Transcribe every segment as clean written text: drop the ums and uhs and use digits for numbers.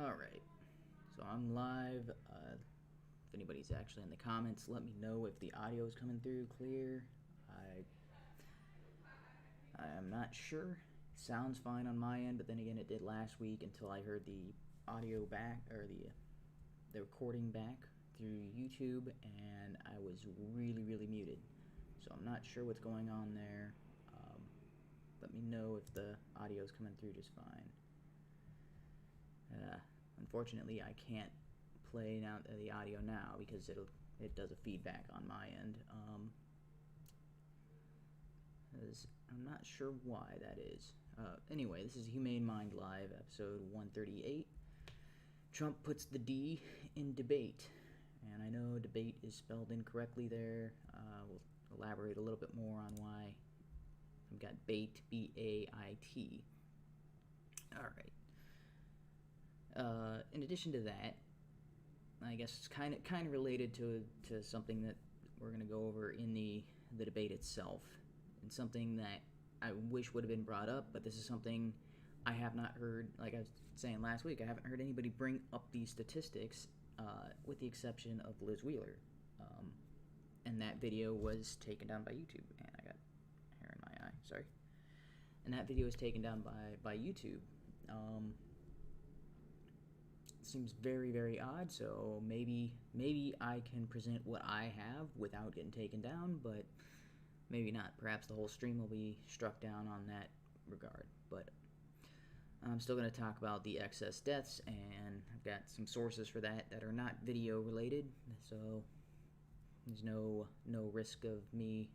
Alright, so I'm live. If anybody's actually in the comments, let me know if the audio is coming through clear. I am not sure. Sounds fine on my end, but then again, it did last week until I heard the audio back, or the recording back through YouTube, and I was really muted. So I'm not sure what's going on there. Let me know if the audio is coming through just fine. Unfortunately, I can't play now the audio now because it does a feedback on my end. I'm not sure why that is. Anyway, this is Humane Mind Live, episode 138. Trump puts the D in debate, and I know debate is spelled incorrectly there. We'll elaborate a little bit more on why. I've got bait, B-A-I-T. All right. In addition to that, I guess it's kind of related to something that we're going to go over in the debate itself, and something that I wish would have been brought up, but this is something I have not heard. Like I was saying last week, I haven't heard anybody bring up these statistics, with the exception of Liz Wheeler, and that video was taken down by YouTube. And I got hair in my eye, sorry. And that video was taken down by YouTube. Seems very odd, so maybe I can present what I have without getting taken down, but maybe not. Perhaps the whole stream will be struck down on that regard, but I'm still going to talk about the excess deaths, and I've got some sources for that are not video related, so there's no risk of me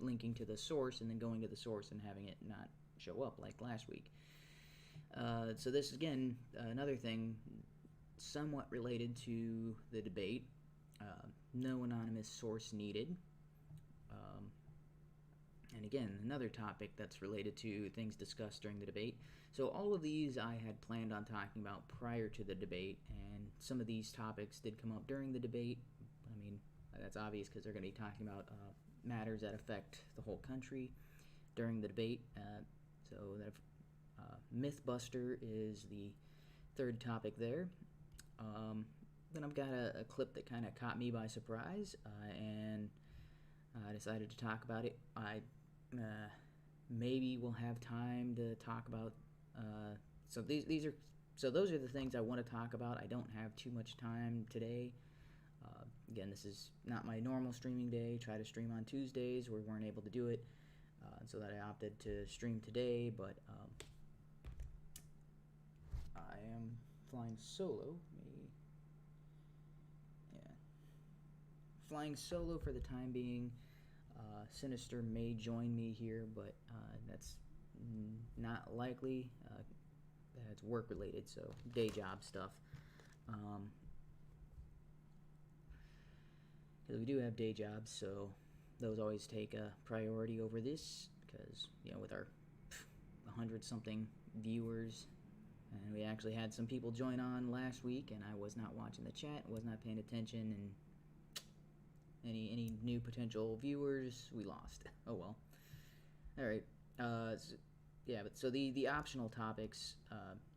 linking to the source and then going to the source and having it not show up like last week. So this, again, another thing somewhat related to the debate. No anonymous source needed. And again, another topic that's related to things discussed during the debate. So all of these I had planned on talking about prior to the debate, and some of these topics did come up during the debate. I mean, that's obvious because they're going to be talking about matters that affect the whole country during the debate. So that Mythbuster is the third topic there. Then I've got a clip that kind of caught me by surprise, and I decided to talk about it. I maybe will have time to talk about. So those are the things I want to talk about. I don't have too much time today. Again, this is not my normal streaming day. Try to stream on Tuesdays. We weren't able to do it, so that I opted to stream today. But I am flying solo. Flying solo for the time being. Sinister may join me here, but that's not likely. That's work related, so day job stuff. Because we do have day jobs, so those always take a priority over this. Because with our 100-something viewers. And we actually had some people join on last week, and I was not watching the chat, was not paying attention, and any new potential viewers, we lost. Oh well. Alright. So the optional topics,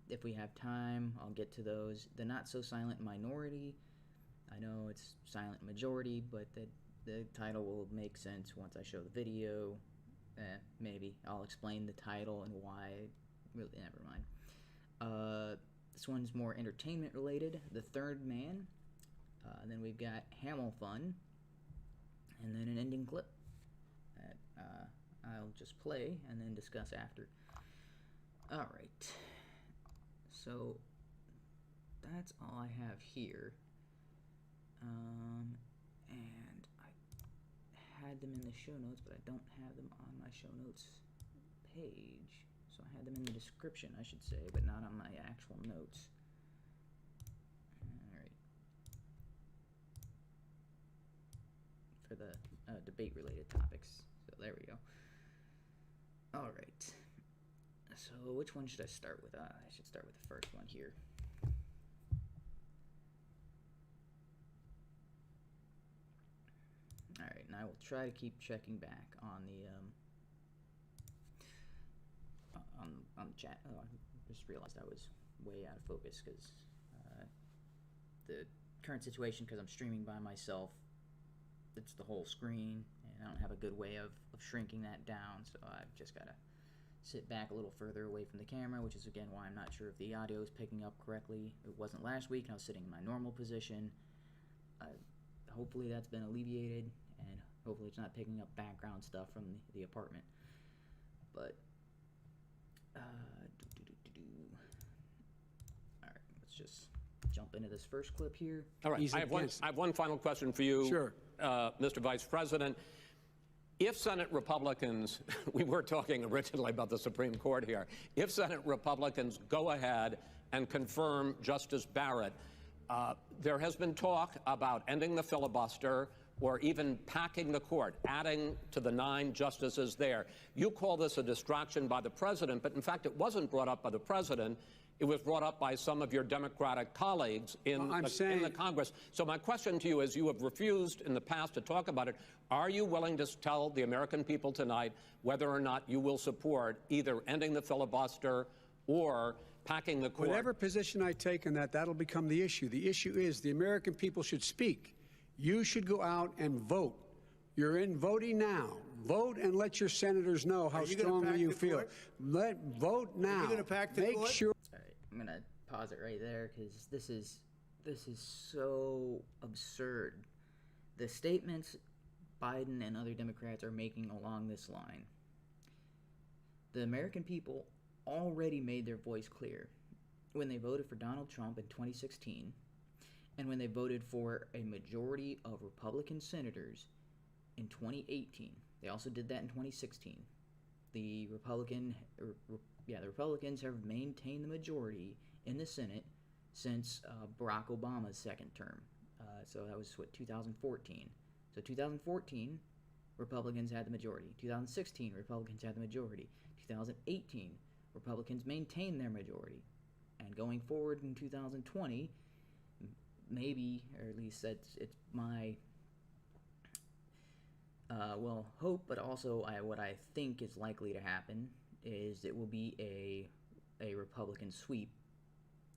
if we have time, I'll get to those. The not-so-silent minority. I know it's silent majority, but the title will make sense once I show the video. Maybe. I'll explain the title and why. Really, never mind. This one's more entertainment related. The Third Man. Then we've got Hamilfun. And then an ending clip that I'll just play and then discuss after. Alright. So that's all I have here. And I had them in the show notes, but I don't have them on my show notes page. So I had them in the description, I should say, but not on my actual notes. Alright. For the debate-related topics. So there we go. Alright. So which one should I start with? I should start with the first one here. Alright, and I will try to keep checking back on the on the chat. Oh, I just realized I was way out of focus because the current situation, because I'm streaming by myself, it's the whole screen, and I don't have a good way of shrinking that down, so I've just got to sit back a little further away from the camera, which is again why I'm not sure if the audio is picking up correctly. It wasn't last week, and I was sitting in my normal position. Hopefully that's been alleviated, and hopefully it's not picking up background stuff from the apartment. But alright, let's just jump into this first clip here. All right, I have one final question for you, Sure. Mr. Vice President. If Senate Republicans, we were talking originally about the Supreme Court here, if Senate Republicans go ahead and confirm Justice Barrett, there has been talk about ending the filibuster or even packing the court, adding to the 9 justices there. You call this a distraction by the president, but in fact it wasn't brought up by the president. It was brought up by some of your Democratic colleagues in the Congress. So my question to you is, you have refused in the past to talk about it. Are you willing to tell the American people tonight whether or not you will support either ending the filibuster or packing the court? Whatever position I take on that, that'll become the issue. The issue is the American people should speak. You should go out and vote. You're in voting now. Vote and let your senators know how strongly you feel. Vote now. Are you going to pack the court? Sure. All right, I'm gonna pause it right there because this is so absurd. The statements Biden and other Democrats are making along this line. The American people already made their voice clear when they voted for Donald Trump in 2016 and when they voted for a majority of Republican senators in 2018. They also did that in 2016. The Republicans have maintained the majority in the Senate since Barack Obama's second term. So that was, 2014. So 2014, Republicans had the majority. 2016, Republicans had the majority. 2018, Republicans maintained their majority. And going forward in 2020, maybe, or at least it's my hope, but also what I think is likely to happen is it will be a Republican sweep.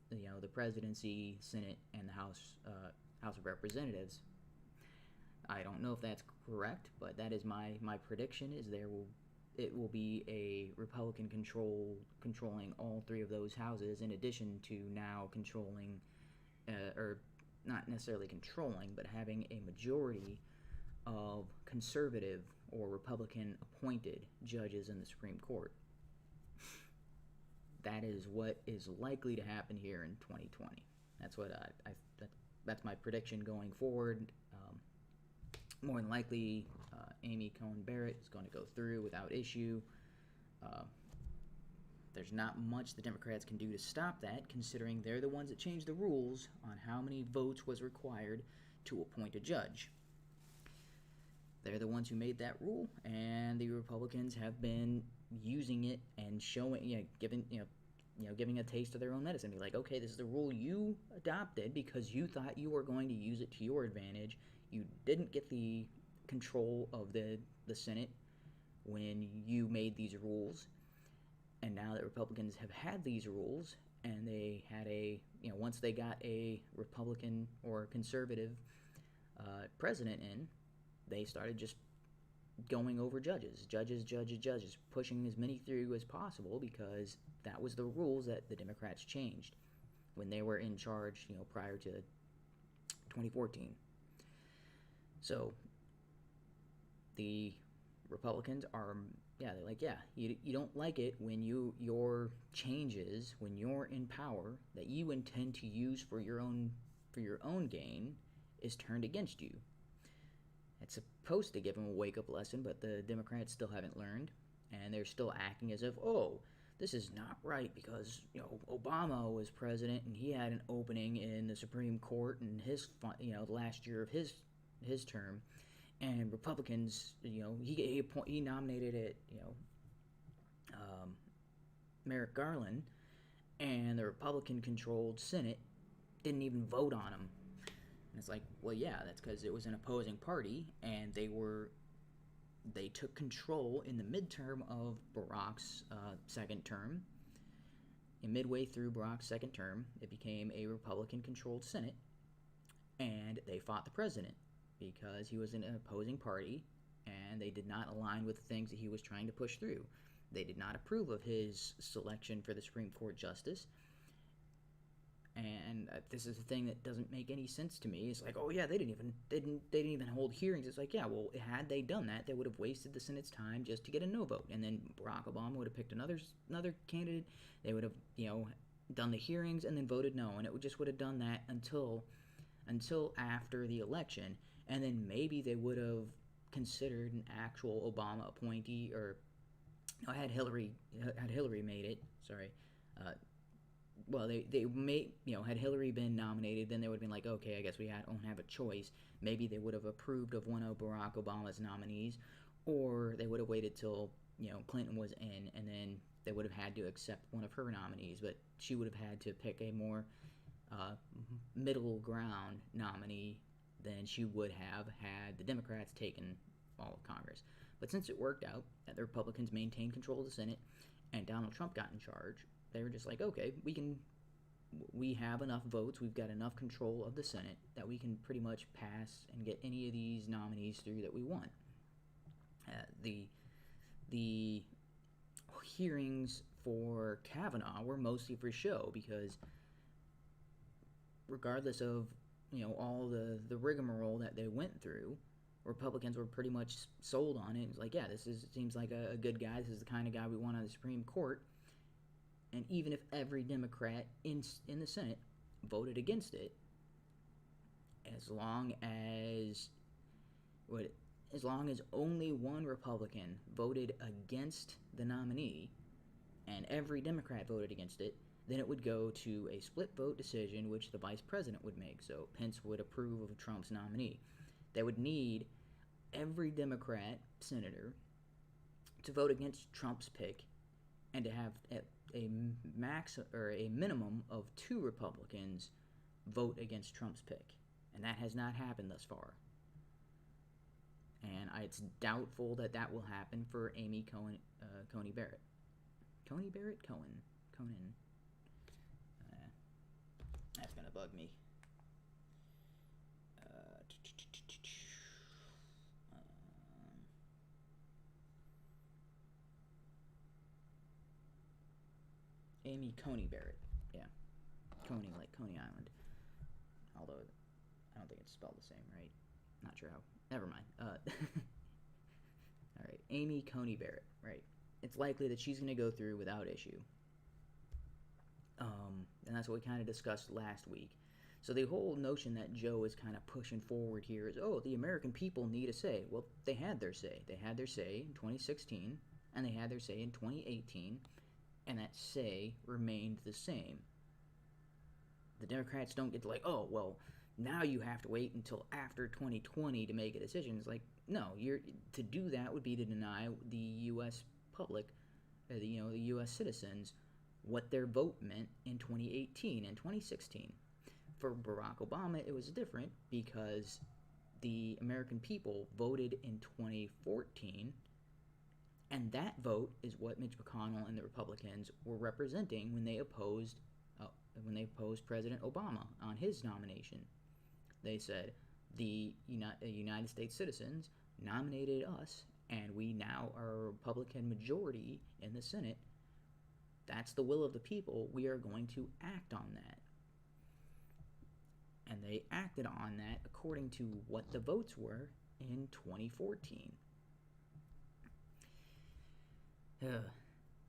The presidency, Senate, and the House of Representatives. I don't know if that's correct, but that is my prediction. Is it will be a Republican controlling all 3 of those houses, in addition to now controlling, or not necessarily controlling, but having a majority of conservative or Republican appointed judges in the Supreme Court. That is what is likely to happen here in 2020. That's what that's my prediction going forward. More than likely, Amy Coney Barrett is going to go through without issue. There's not much the Democrats can do to stop that, considering they're the ones that changed the rules on how many votes was required to appoint a judge. They're the ones who made that rule, and the Republicans have been using it and showing, giving a taste of their own medicine. Be like, okay, this is the rule you adopted because you thought you were going to use it to your advantage. You didn't get the control of the Senate when you made these rules, and now that Republicans have had these rules, and they had once they got a Republican or conservative president in, they started just going over judges, pushing as many through as possible because that was the rules that the Democrats changed when they were in charge, prior to 2014. So the Republicans are, they're like, you don't like it when your changes, when you're in power, that you intend to use for your own gain, is turned against you. It's supposed to give them a wake-up lesson, but the Democrats still haven't learned, and they're still acting as if, this is not right because Obama was president and he had an opening in the Supreme Court in his the last year of his term, and Republicans, he nominated it, Merrick Garland, and the Republican-controlled Senate didn't even vote on him. And it's like, well, yeah, that's because it was an opposing party, and they took control in the midterm of Barack's second term. And midway through Barack's second term, it became a Republican-controlled Senate, and they fought the president because he was in an opposing party, and they did not align with the things that he was trying to push through. They did not approve of his selection for the Supreme Court justice. And this is the thing that doesn't make any sense to me. It's like, oh yeah, they didn't even hold hearings. It's like, yeah, well, had they done that, they would have wasted the Senate's time just to get a no vote, and then Barack Obama would have picked another candidate. They would have, done the hearings and then voted no, and it would have done that until after the election, and then maybe they would have considered an actual Obama appointee, or had Hillary made it. Sorry. Well, they may, had Hillary been nominated, then they would have been like, okay, I guess we don't have a choice. Maybe they would have approved of one of Barack Obama's nominees, or they would have waited till, Clinton was in, and then they would have had to accept one of her nominees, but she would have had to pick a more middle ground nominee than she would have had the Democrats taken all of Congress. But since it worked out that the Republicans maintained control of the Senate and Donald Trump got in charge, they were just like, okay, we have enough votes, we've got enough control of the Senate that we can pretty much pass and get any of these nominees through that we want. The hearings for Kavanaugh were mostly for show, because regardless of all the rigmarole that they went through, Republicans were pretty much sold on it. It's like, yeah, seems like a good guy. This is the kind of guy we want on the Supreme Court. And even if every Democrat in the Senate voted against it, as long as only one Republican voted against the nominee, and every Democrat voted against it, then it would go to a split vote decision, which the vice president would make. So Pence would approve of Trump's nominee. They would need every Democrat senator to vote against Trump's pick, and to have a minimum of 2 Republicans vote against Trump's pick, and that has not happened thus far. And it's doubtful that will happen for Amy Coney Barrett. Coney Barrett? Conan. That's gonna bug me. Amy Coney Barrett. Yeah. Coney, like Coney Island. Although, I don't think it's spelled the same, right? Not sure how. Never mind. Alright, Amy Coney Barrett, right. It's likely that she's going to go through without issue. And that's what we kind of discussed last week. So the whole notion that Joe is kind of pushing forward here is, oh, the American people need a say. Well, they had their say. They had their say in 2016, and they had their say in 2018, and that say remained the same. The Democrats don't get to oh, well, now you have to wait until after 2020 to make a decision. It's like, no, to do that would be to deny the U.S. public, the U.S. citizens, what their vote meant in 2018 and 2016. For Barack Obama, it was different because the American people voted in 2014, and that vote is what Mitch McConnell and the Republicans were representing when they opposed President Obama on his nomination. They said the United States citizens nominated us, and we now are a Republican majority in the Senate. That's the will of the people. We are going to act on that. And they acted on that according to what the votes were in 2014.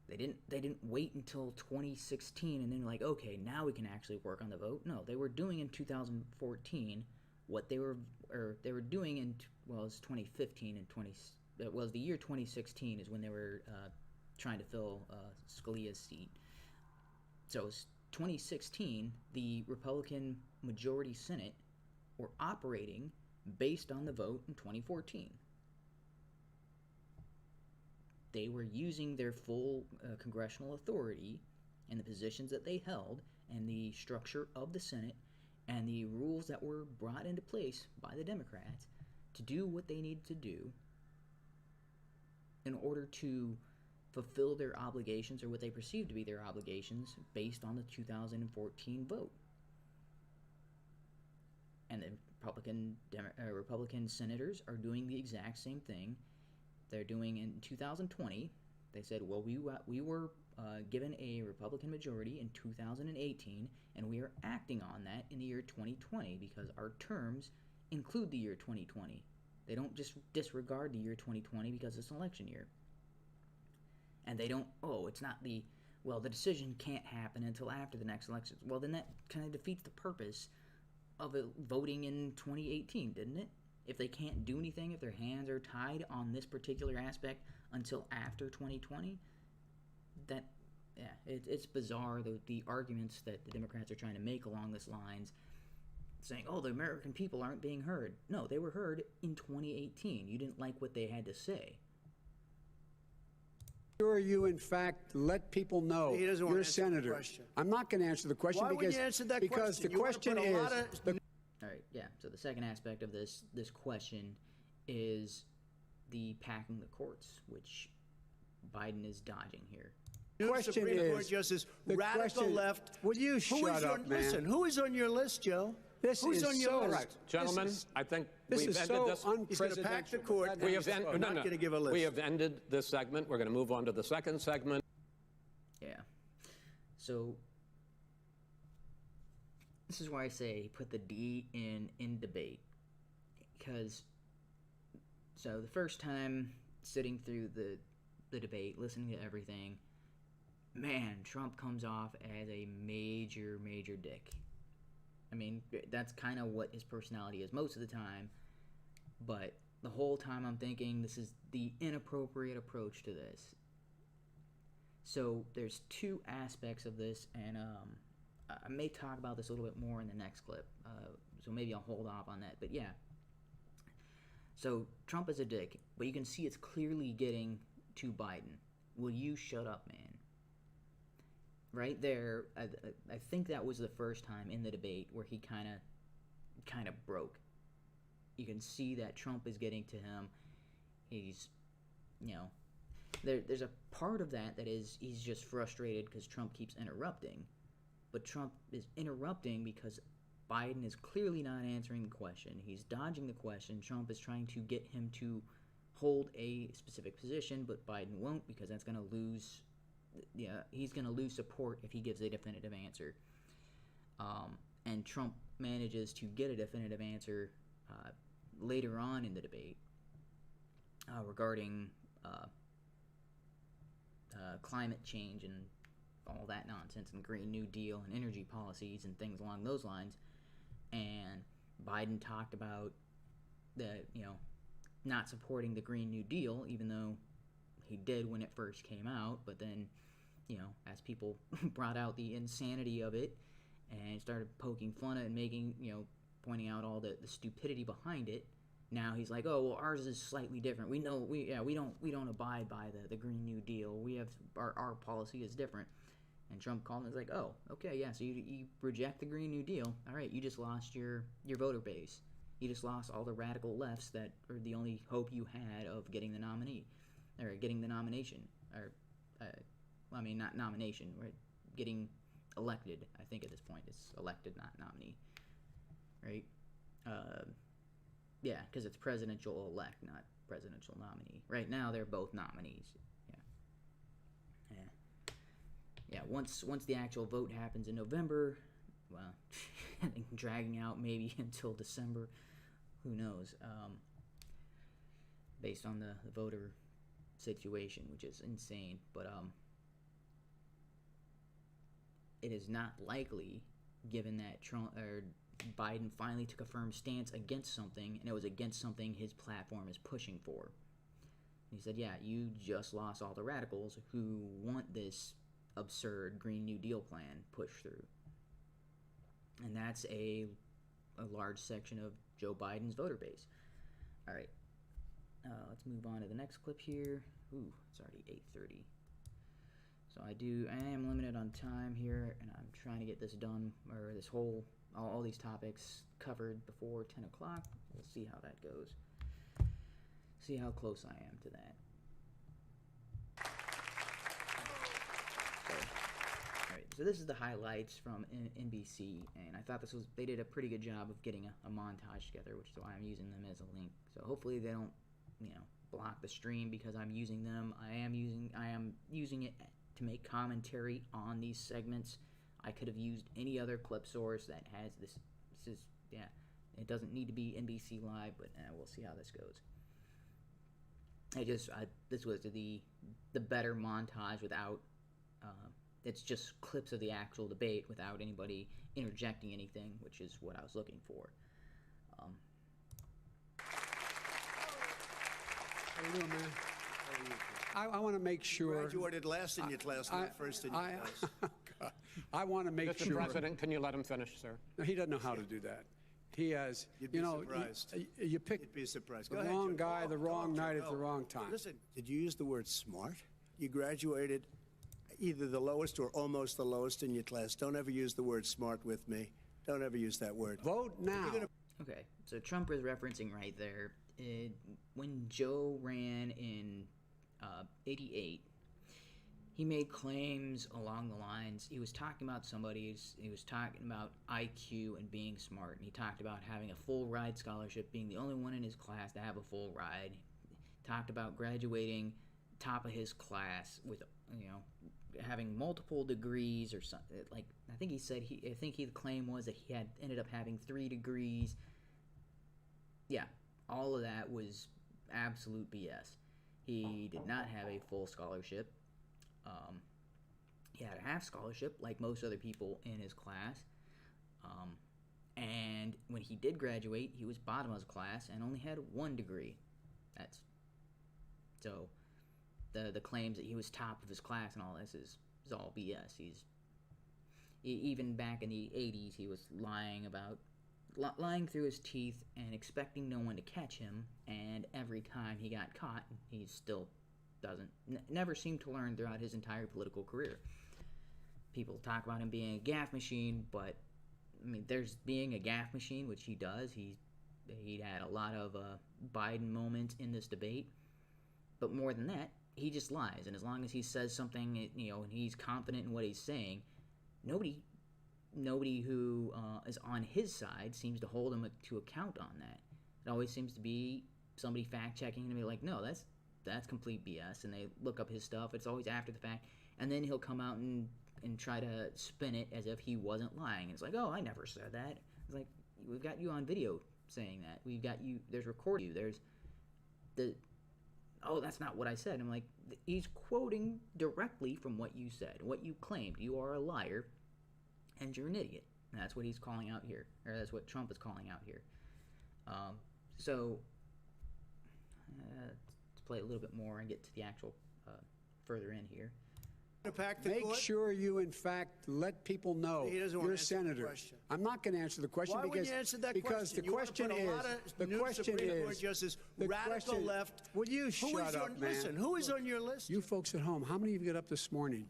They didn't wait until 2016 and then okay, now we can actually work on the vote. No, they were doing in 2014 what they were doing in it was 2015 and the year 2016 is when they were trying to fill Scalia's seat. So 2016, the Republican majority Senate were operating based on the vote in 2014. They were using their full congressional authority and the positions that they held and the structure of the Senate and the rules that were brought into place by the Democrats to do what they needed to do in order to fulfill their obligations, or what they perceived to be their obligations, based on the 2014 vote. And the Republican senators are doing the exact same thing. They're doing in 2020. They said, well, we were given a Republican majority in 2018, and we are acting on that in the year 2020 because our terms include the year 2020. They don't just disregard the year 2020 because it's an election year. And they don't, it's not the decision can't happen until after the next election. Well, then that kind of defeats the purpose of it voting in 2018, didn't it? If they can't do anything, if their hands are tied on this particular aspect until after 2020, it's bizarre, the arguments that the Democrats are trying to make along this lines, saying, the American people aren't being heard. No, they were heard in 2018. You didn't like what they had to say. Sure, you in fact let people know He doesn't want you're a to answer the senator. question. I'm not going to answer the question Why wouldn't you answer that because question? the question is. All right, yeah. So the second aspect of this question is the packing the courts, which Biden is dodging here. The question Supreme is, Court Justice, the radical question- left. Will you shut up, man? Listen, who is on your list, Joe? Who's on your list? Right, gentlemen, I think This we've is ended so this. He's going to pack the unprecedented. court. We have I'm not going to give a list. We have ended this segment. We're going to move on to the second segment. Yeah. So this is why I say put the D in debate. Because the first time sitting through the debate, listening to everything, man, Trump comes off as a major dick. I mean, that's kind of what his personality is most of the time. But the whole time I'm thinking this is the inappropriate approach to this. So there's two aspects of this, and I may talk about this a little bit more in the next clip. So maybe I'll hold off on that. But yeah. So Trump is a dick, but you can see it's clearly getting to Biden. Will you shut up, man? Right there, I think that was the first time in the debate where he kind of broke. You can see that Trump is getting to him. He's, there's a part of that is he's just frustrated because Trump keeps interrupting. But Trump is interrupting because Biden is clearly not answering the question. He's dodging the question. Trump is trying to get him to hold a specific position, but Biden won't because that's going to lose. Yeah, he's going to lose support if he gives a definitive answer. And Trump manages to get a definitive answer later on in the debate regarding climate change and all that nonsense and Green New Deal and energy policies and things along those lines. And Biden talked about not supporting the Green New Deal, even though he did when it first came out. But then, as people brought out the insanity of it and started poking fun at and making, pointing out all the stupidity behind it, now he's like, oh, well, ours is slightly different. We know, we don't abide by the Green New Deal. We have our policy is different. And Trump called and was like, oh, okay, yeah, so you reject the Green New Deal. All right, you just lost your voter base. You just lost all the radical lefts that are the only hope you had of getting the nominee, or getting the nomination, or, not nomination, right? Getting elected, I think at this point. It's elected, not nominee, right? Yeah, because it's presidential elect, not presidential nominee. Right now, they're both nominees. Yeah, once the actual vote happens in November, well, I think dragging out maybe until December, who knows, based on the voter situation, which is insane. But it is not likely, given that Biden finally took a firm stance against something, and it was against something his platform is pushing for. He said, yeah, you just lost all the radicals who want this absurd Green New Deal plan pushed through. And that's a large section of Joe Biden's voter base. All right. Let's move on to the next clip here. Ooh, it's already 8:30. So I am limited on time here, and I'm trying to get this done, or this whole, all these topics covered before 10 o'clock. We'll see how that goes. See how close I am to that. Alright, So this is the highlights from NBC, and I thought they did a pretty good job of getting a montage together, which is why I'm using them as a link. So hopefully they don't, block the stream because I'm using them. I am using it to make commentary on these segments. I could have used any other clip source that has this. It doesn't need to be NBC Live, but we'll see how this goes. This was the better montage without. It's just clips of the actual debate without anybody interjecting anything, which is what I was looking for. How you doing, man? I want to make sure. Graduated last in your class, not first in your class. I want to make Mr. sure. President, can you let him finish, sir? No, he doesn't know how to do that. He has, You'd be surprised. You pick You'd be surprised. the Go ahead, wrong Joe. guy, Go, the wrong Joe, night at go. the wrong time. Listen, did you use the word smart? You graduated either the lowest or almost the lowest in your class. Don't ever use the word smart with me. Don't ever use that word. Vote now. Okay, so Trump is referencing right there when Joe ran in '88. He made claims along the lines. He was talking about he was talking about IQ and being smart, and he talked about having a full ride scholarship, being the only one in his class to have a full ride. Talked about graduating top of his class with having multiple degrees or something. Like I think the claim was that he had ended up having 3 degrees. Yeah, all of that was absolute BS. He did not have a full scholarship. He had a half scholarship, like most other people in his class. And when he did graduate, he was bottom of his class and only had 1 degree. So the claims that he was top of his class and all this is all BS. Even back in the 80s, he was lying through his teeth and expecting no one to catch him, and every time he got caught, he still never seemed to learn throughout his entire political career. People talk about him being a gaffe machine, but I mean, there's being a gaffe machine, which he does. He had a lot of Biden moments in this debate, but more than that, he just lies. And as long as he says something, and he's confident in what he's saying, nobody who is on his side seems to hold him to account on that. It always seems to be somebody fact-checking and be like, no, that's complete BS, and they look up his stuff. It's always after the fact, and then he'll come out and try to spin it as if he wasn't lying. It's like, oh, I never said that. It's like, we've got you on video saying that. We've got you, there's recording you, there's oh, that's not what I said. I'm like, he's quoting directly from what you said, what you claimed. You are a liar, and you're an idiot. And that's what he's calling out here, or that's what Trump is calling out here. So let's play a little bit more and get to the actual further in here. Make sure you, in fact, let people know He doesn't want you're a to answer the senator. question. I'm not going to answer the question Why because wouldn't you answer that because question? the question you is want to put a lot of the new question Supreme is Court justice, the radical question, left. Will you Who shut is up, on, man? Listen, who is on your list? You folks at home, how many of you got up this morning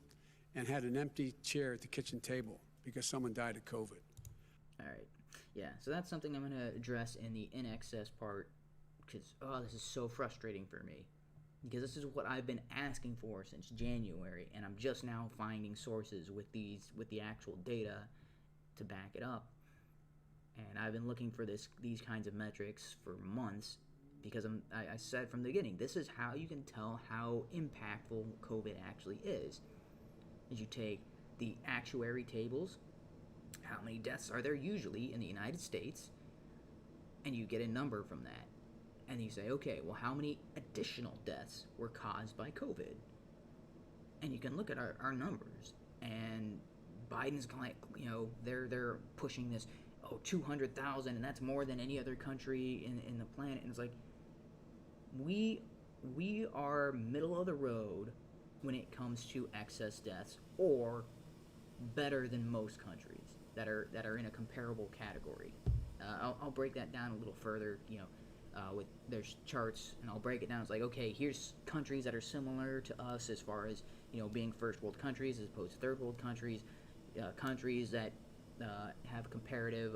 and had an empty chair at the kitchen table because someone died of COVID? All right. Yeah, so that's something I'm going to address in the INXS part because, this is so frustrating for me. Because this is what I've been asking for since January, and I'm just now finding sources with the actual data to back it up. And I've been looking for these kinds of metrics for months because I said from the beginning, this is how you can tell how impactful COVID actually is. Is you take the actuary tables, how many deaths are there usually in the United States, and you get a number from that. And you say, okay, well, how many additional deaths were caused by COVID? And you can look at our numbers. And Biden's they're pushing this, 200,000, and that's more than any other country in the planet. And it's like, we are middle of the road when it comes to excess deaths, or better than most countries that are in a comparable category. I'll break that down a little further, there's charts, and I'll break it down. It's like, okay, here's countries that are similar to us as far as, being first world countries as opposed to third world countries, countries that have comparative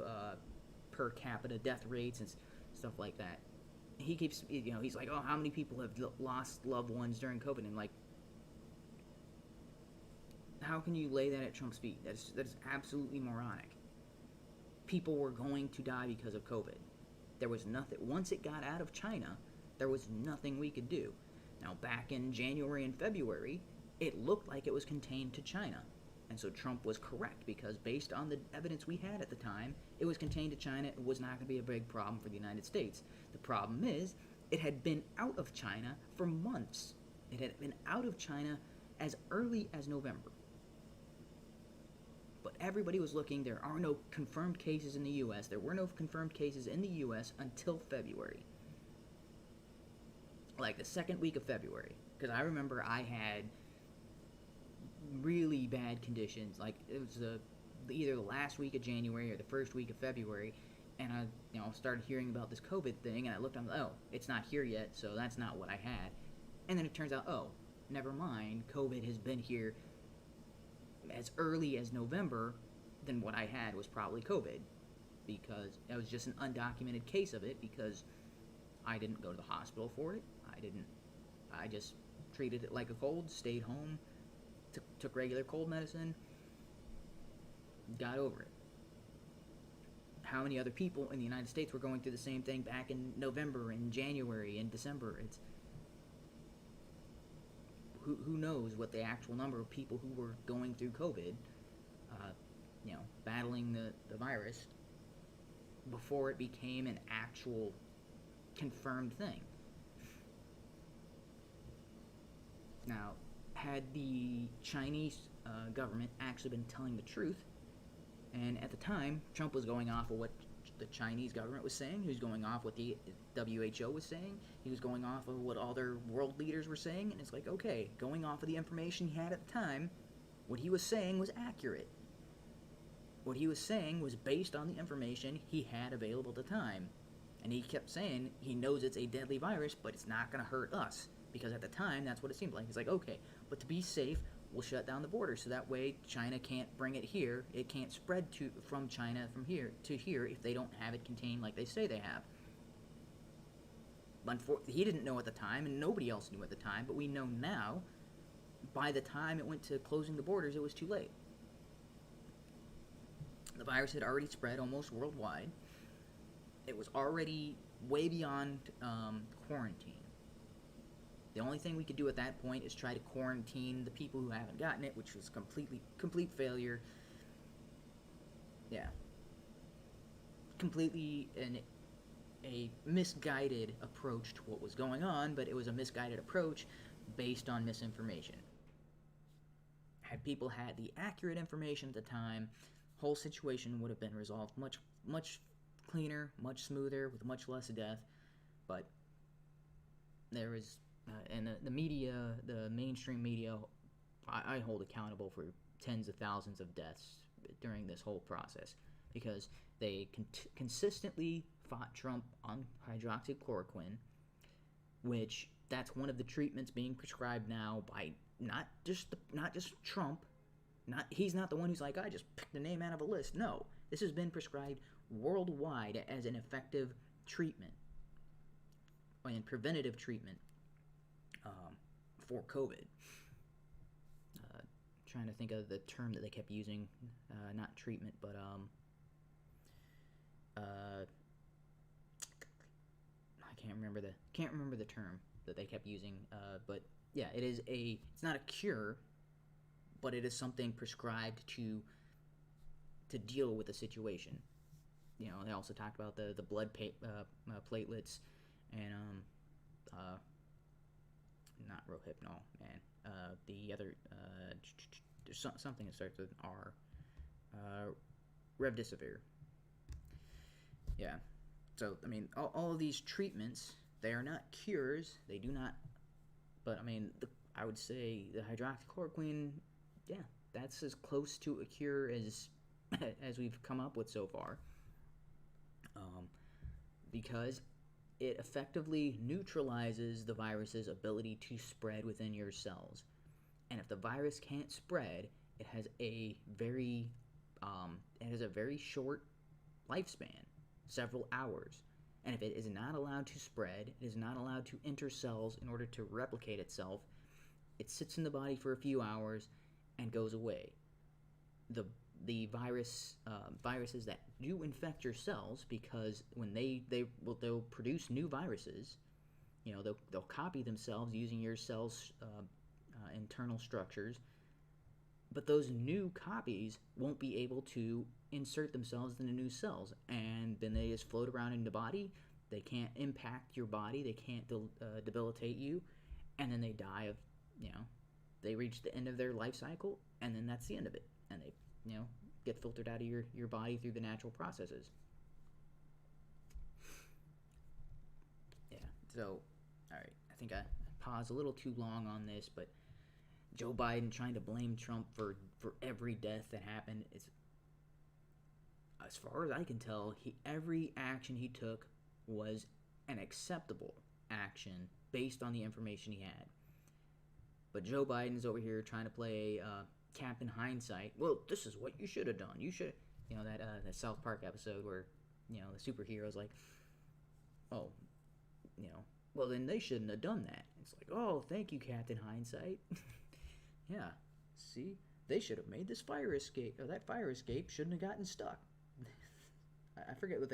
per capita death rates and stuff like that. He keeps, he's like, oh, how many people have lost loved ones during COVID? And like, how can you lay that at Trump's feet? That is absolutely moronic. People were going to die because of COVID. There was nothing. Once it got out of China, there was nothing we could do. Now, back in January and February, it looked like it was contained to China. And so Trump was correct, because based on the evidence we had at the time, it was contained to China. It was not going to be a big problem for the United States. The problem is, it had been out of China for months. It had been out of China as early as November. But everybody was looking. There are no confirmed cases in the U.S. There were no confirmed cases in the U.S. until February. Like the second week of February. Because I remember I had really bad conditions. Like, it was either the last week of January or the first week of February. And I started hearing about this COVID thing. And I looked, I'm like, oh, it's not here yet. So that's not what I had. And then it turns out, oh, never mind. COVID has been here as early as November. Then what I had was probably COVID, because it was just an undocumented case of it, because I didn't go to the hospital for it. I just treated it like a cold, stayed home, took regular cold medicine, got over it. How many other people in the United States were going through the same thing back in November and January and December? Who knows what the actual number of people who were going through COVID, battling the virus before it became an actual confirmed thing. Now, had the Chinese government actually been telling the truth, and at the time, Trump was going off of what the Chinese government was saying, he was going off what the WHO was saying, he was going off of what all their world leaders were saying, and it's like, okay, going off of the information he had at the time, what he was saying was accurate. What he was saying was based on the information he had available at the time. And he kept saying he knows it's a deadly virus, but it's not going to hurt us. Because at the time, that's what it seemed like. He's like, okay, but to be safe, we'll shut down the border, so that way China can't bring it here. It can't spread from China from here to here if they don't have it contained like they say they have. He didn't know at the time, and nobody else knew at the time, but we know now, by the time it went to closing the borders, it was too late. The virus had already spread almost worldwide. It was already way beyond quarantine. The only thing we could do at that point is try to quarantine the people who haven't gotten it, which was complete failure. Yeah. Completely a misguided approach to what was going on, but it was a misguided approach based on misinformation. Had people had the accurate information at the time, whole situation would have been resolved much cleaner, much smoother, with much less death. But there is, and the media, the mainstream media, I hold accountable for tens of thousands of deaths during this whole process, because they consistently fought Trump on hydroxychloroquine, which that's one of the treatments being prescribed now by not just Trump. He's not the one who's like, I just picked the name out of a list. No, this has been prescribed worldwide as an effective treatment and preventative treatment for COVID. Trying to think of the term that they kept using, not treatment, but I can't remember the term that they kept using. But yeah, it's not a cure, but it is something prescribed to deal with the situation. They also talked about the blood platelets and not Rohypnol, man. The other there's something that starts with R. Remdesivir. Yeah. So I mean, all of these treatments, they are not cures. They do not. But I mean, I would say the hydroxychloroquine, yeah, that's as close to a cure as we've come up with so far. Because it effectively neutralizes the virus's ability to spread within your cells. And if the virus can't spread, it has a very short lifespan, several hours. And if it is not allowed to spread, it is not allowed to enter cells in order to replicate itself, it sits in the body for a few hours, and goes away. The viruses that do infect your cells, because when they'll produce new viruses, they'll copy themselves using your cells' internal structures, but those new copies won't be able to insert themselves into new cells, and then they just float around in the body. They can't impact your body, they can't debilitate you, and then they die of, they reach the end of their life cycle, and then that's the end of it, and they get filtered out of your body through the natural processes. Yeah, so, alright, I think I paused a little too long on this, but Joe Biden trying to blame Trump for every death that happened, is, as far as I can tell, every action he took was an acceptable action based on the information he had. But Joe Biden's over here trying to play Captain Hindsight. Well, this is what you should have done. You should, that South Park episode where, the superhero's like, oh, well then they shouldn't have done that. It's like, oh, thank you, Captain Hindsight. Yeah, see, they should have made this fire escape, or that fire escape shouldn't have gotten stuck. I forget what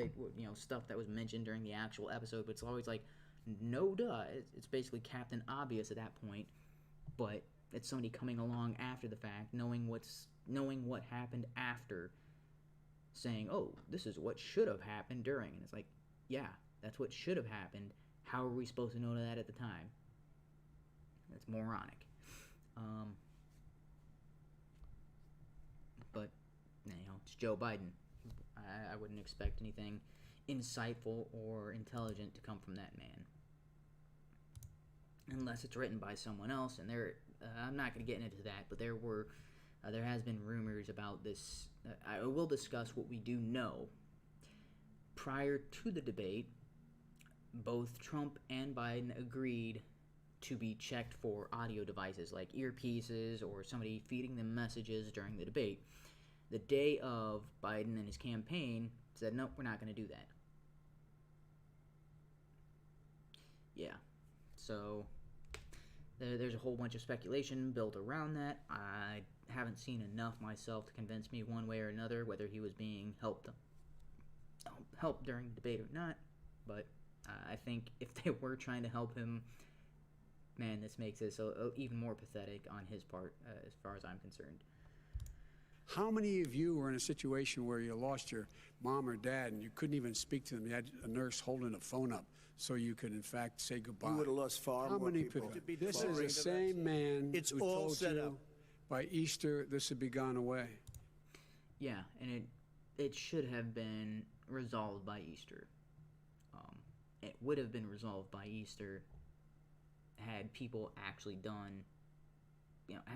stuff that was mentioned during the actual episode, but it's always like, no duh. It's basically Captain Obvious at that point, but it's somebody coming along after the fact, knowing what happened after, saying, oh, this is what should have happened during. And it's like, yeah, that's what should have happened. How are we supposed to know that at the time? That's moronic. But, it's Joe Biden. I wouldn't expect anything insightful or intelligent to come from that man. Unless it's written by someone else, and I'm not going to get into that, but there has been rumors about this. I will discuss what we do know. Prior to the debate, both Trump and Biden agreed to be checked for audio devices like earpieces or somebody feeding them messages during the debate. The day of, Biden and his campaign said, nope, we're not going to do that. Yeah, so there's a whole bunch of speculation built around that. I haven't seen enough myself to convince me one way or another whether he was being helped during the debate or not, but I think if they were trying to help him, man, this makes this even more pathetic on his part, as far as I'm concerned. How many of you were in a situation where you lost your mom or dad and you couldn't even speak to them? You had a nurse holding a phone up so you could, in fact, say goodbye. You would have lost far How more many people. This is the same man It's who all told set you up. by Easter this would be gone away. Yeah, and it should have been resolved by Easter. It would have been resolved by Easter had people actually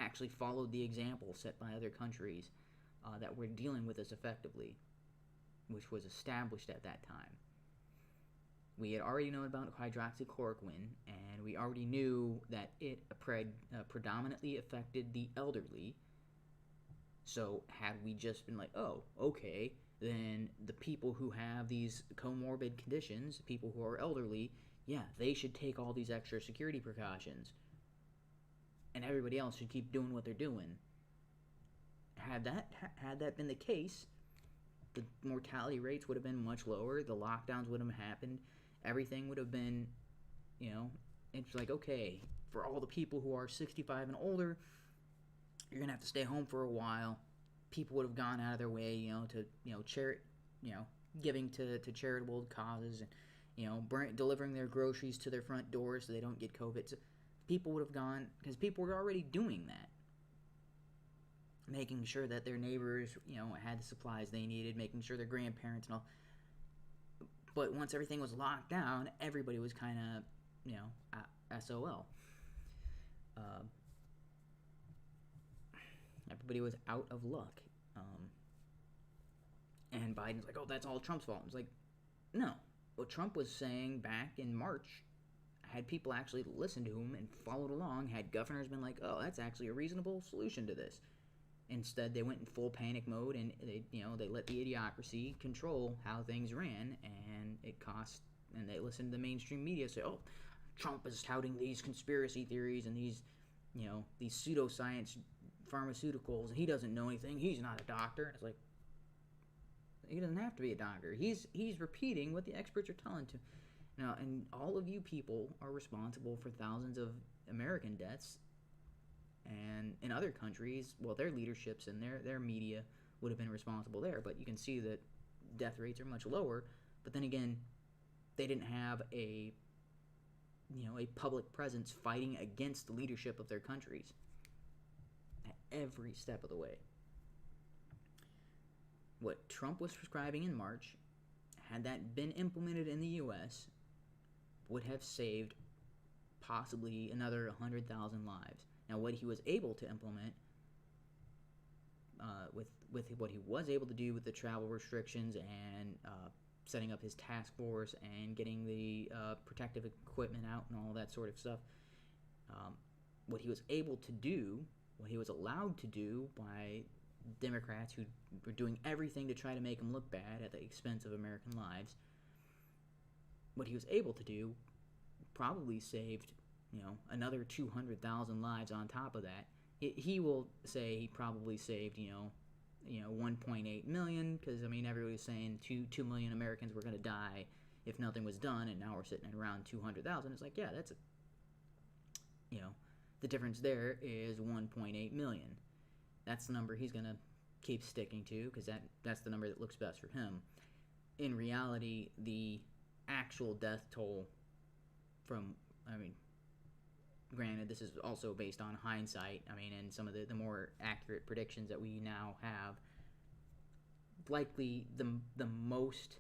actually followed the example set by other countries that were dealing with this effectively, which was established at that time. We had already known about hydroxychloroquine, and we already knew that it predominantly affected the elderly. So had we just been like, oh, okay, then the people who have these comorbid conditions, people who are elderly, yeah, they should take all these extra security precautions. And everybody else should keep doing what they're doing. Had that been the case, the mortality rates would have been much lower, the lockdowns would have happened, everything would have been, it's like, okay, for all the people who are 65 and older, you're going to have to stay home for a while. People would have gone out of their way, giving to charitable causes and, delivering their groceries to their front door so they don't get COVID. So people would have gone, because people were already doing that. Making sure that their neighbors, had the supplies they needed, making sure their grandparents and all. But once everything was locked down, everybody was kind of, SOL. Everybody was out of luck. And Biden's like, oh, that's all Trump's fault. It's like, no. What Trump was saying back in March, had people actually listened to him and followed along, had governors been like, oh, that's actually a reasonable solution to this. Instead, they went in full panic mode, and they let the idiocracy control how things ran, and and they listened to the mainstream media say, oh, Trump is touting these conspiracy theories and these pseudoscience pharmaceuticals, and he doesn't know anything. He's not a doctor. And it's like, he doesn't have to be a doctor. He's repeating what the experts are telling to. Now, and all of you people are responsible for thousands of American deaths, and in other countries, well, their leaderships and their media would have been responsible there, but you can see that death rates are much lower. But then again, they didn't have a public presence fighting against the leadership of their countries at every step of the way. What Trump was prescribing in March, had that been implemented in the U.S., would have saved possibly another 100,000 lives. Now, what he was able to implement, with what he was able to do with the travel restrictions and setting up his task force and getting the protective equipment out and all that sort of stuff, what he was able to do, what he was allowed to do by Democrats who were doing everything to try to make him look bad at the expense of American lives, what he was able to do probably saved, another 200,000 lives on top of that. He will say he probably saved, 1.8 million, because, everybody was saying 2 million Americans were going to die if nothing was done, and now we're sitting at around 200,000. It's like, yeah, that's the difference there is 1.8 million. That's the number he's going to keep sticking to, because that's the number that looks best for him. In reality, the actual death toll from, granted, this is also based on hindsight, and some of the more accurate predictions that we now have, likely the most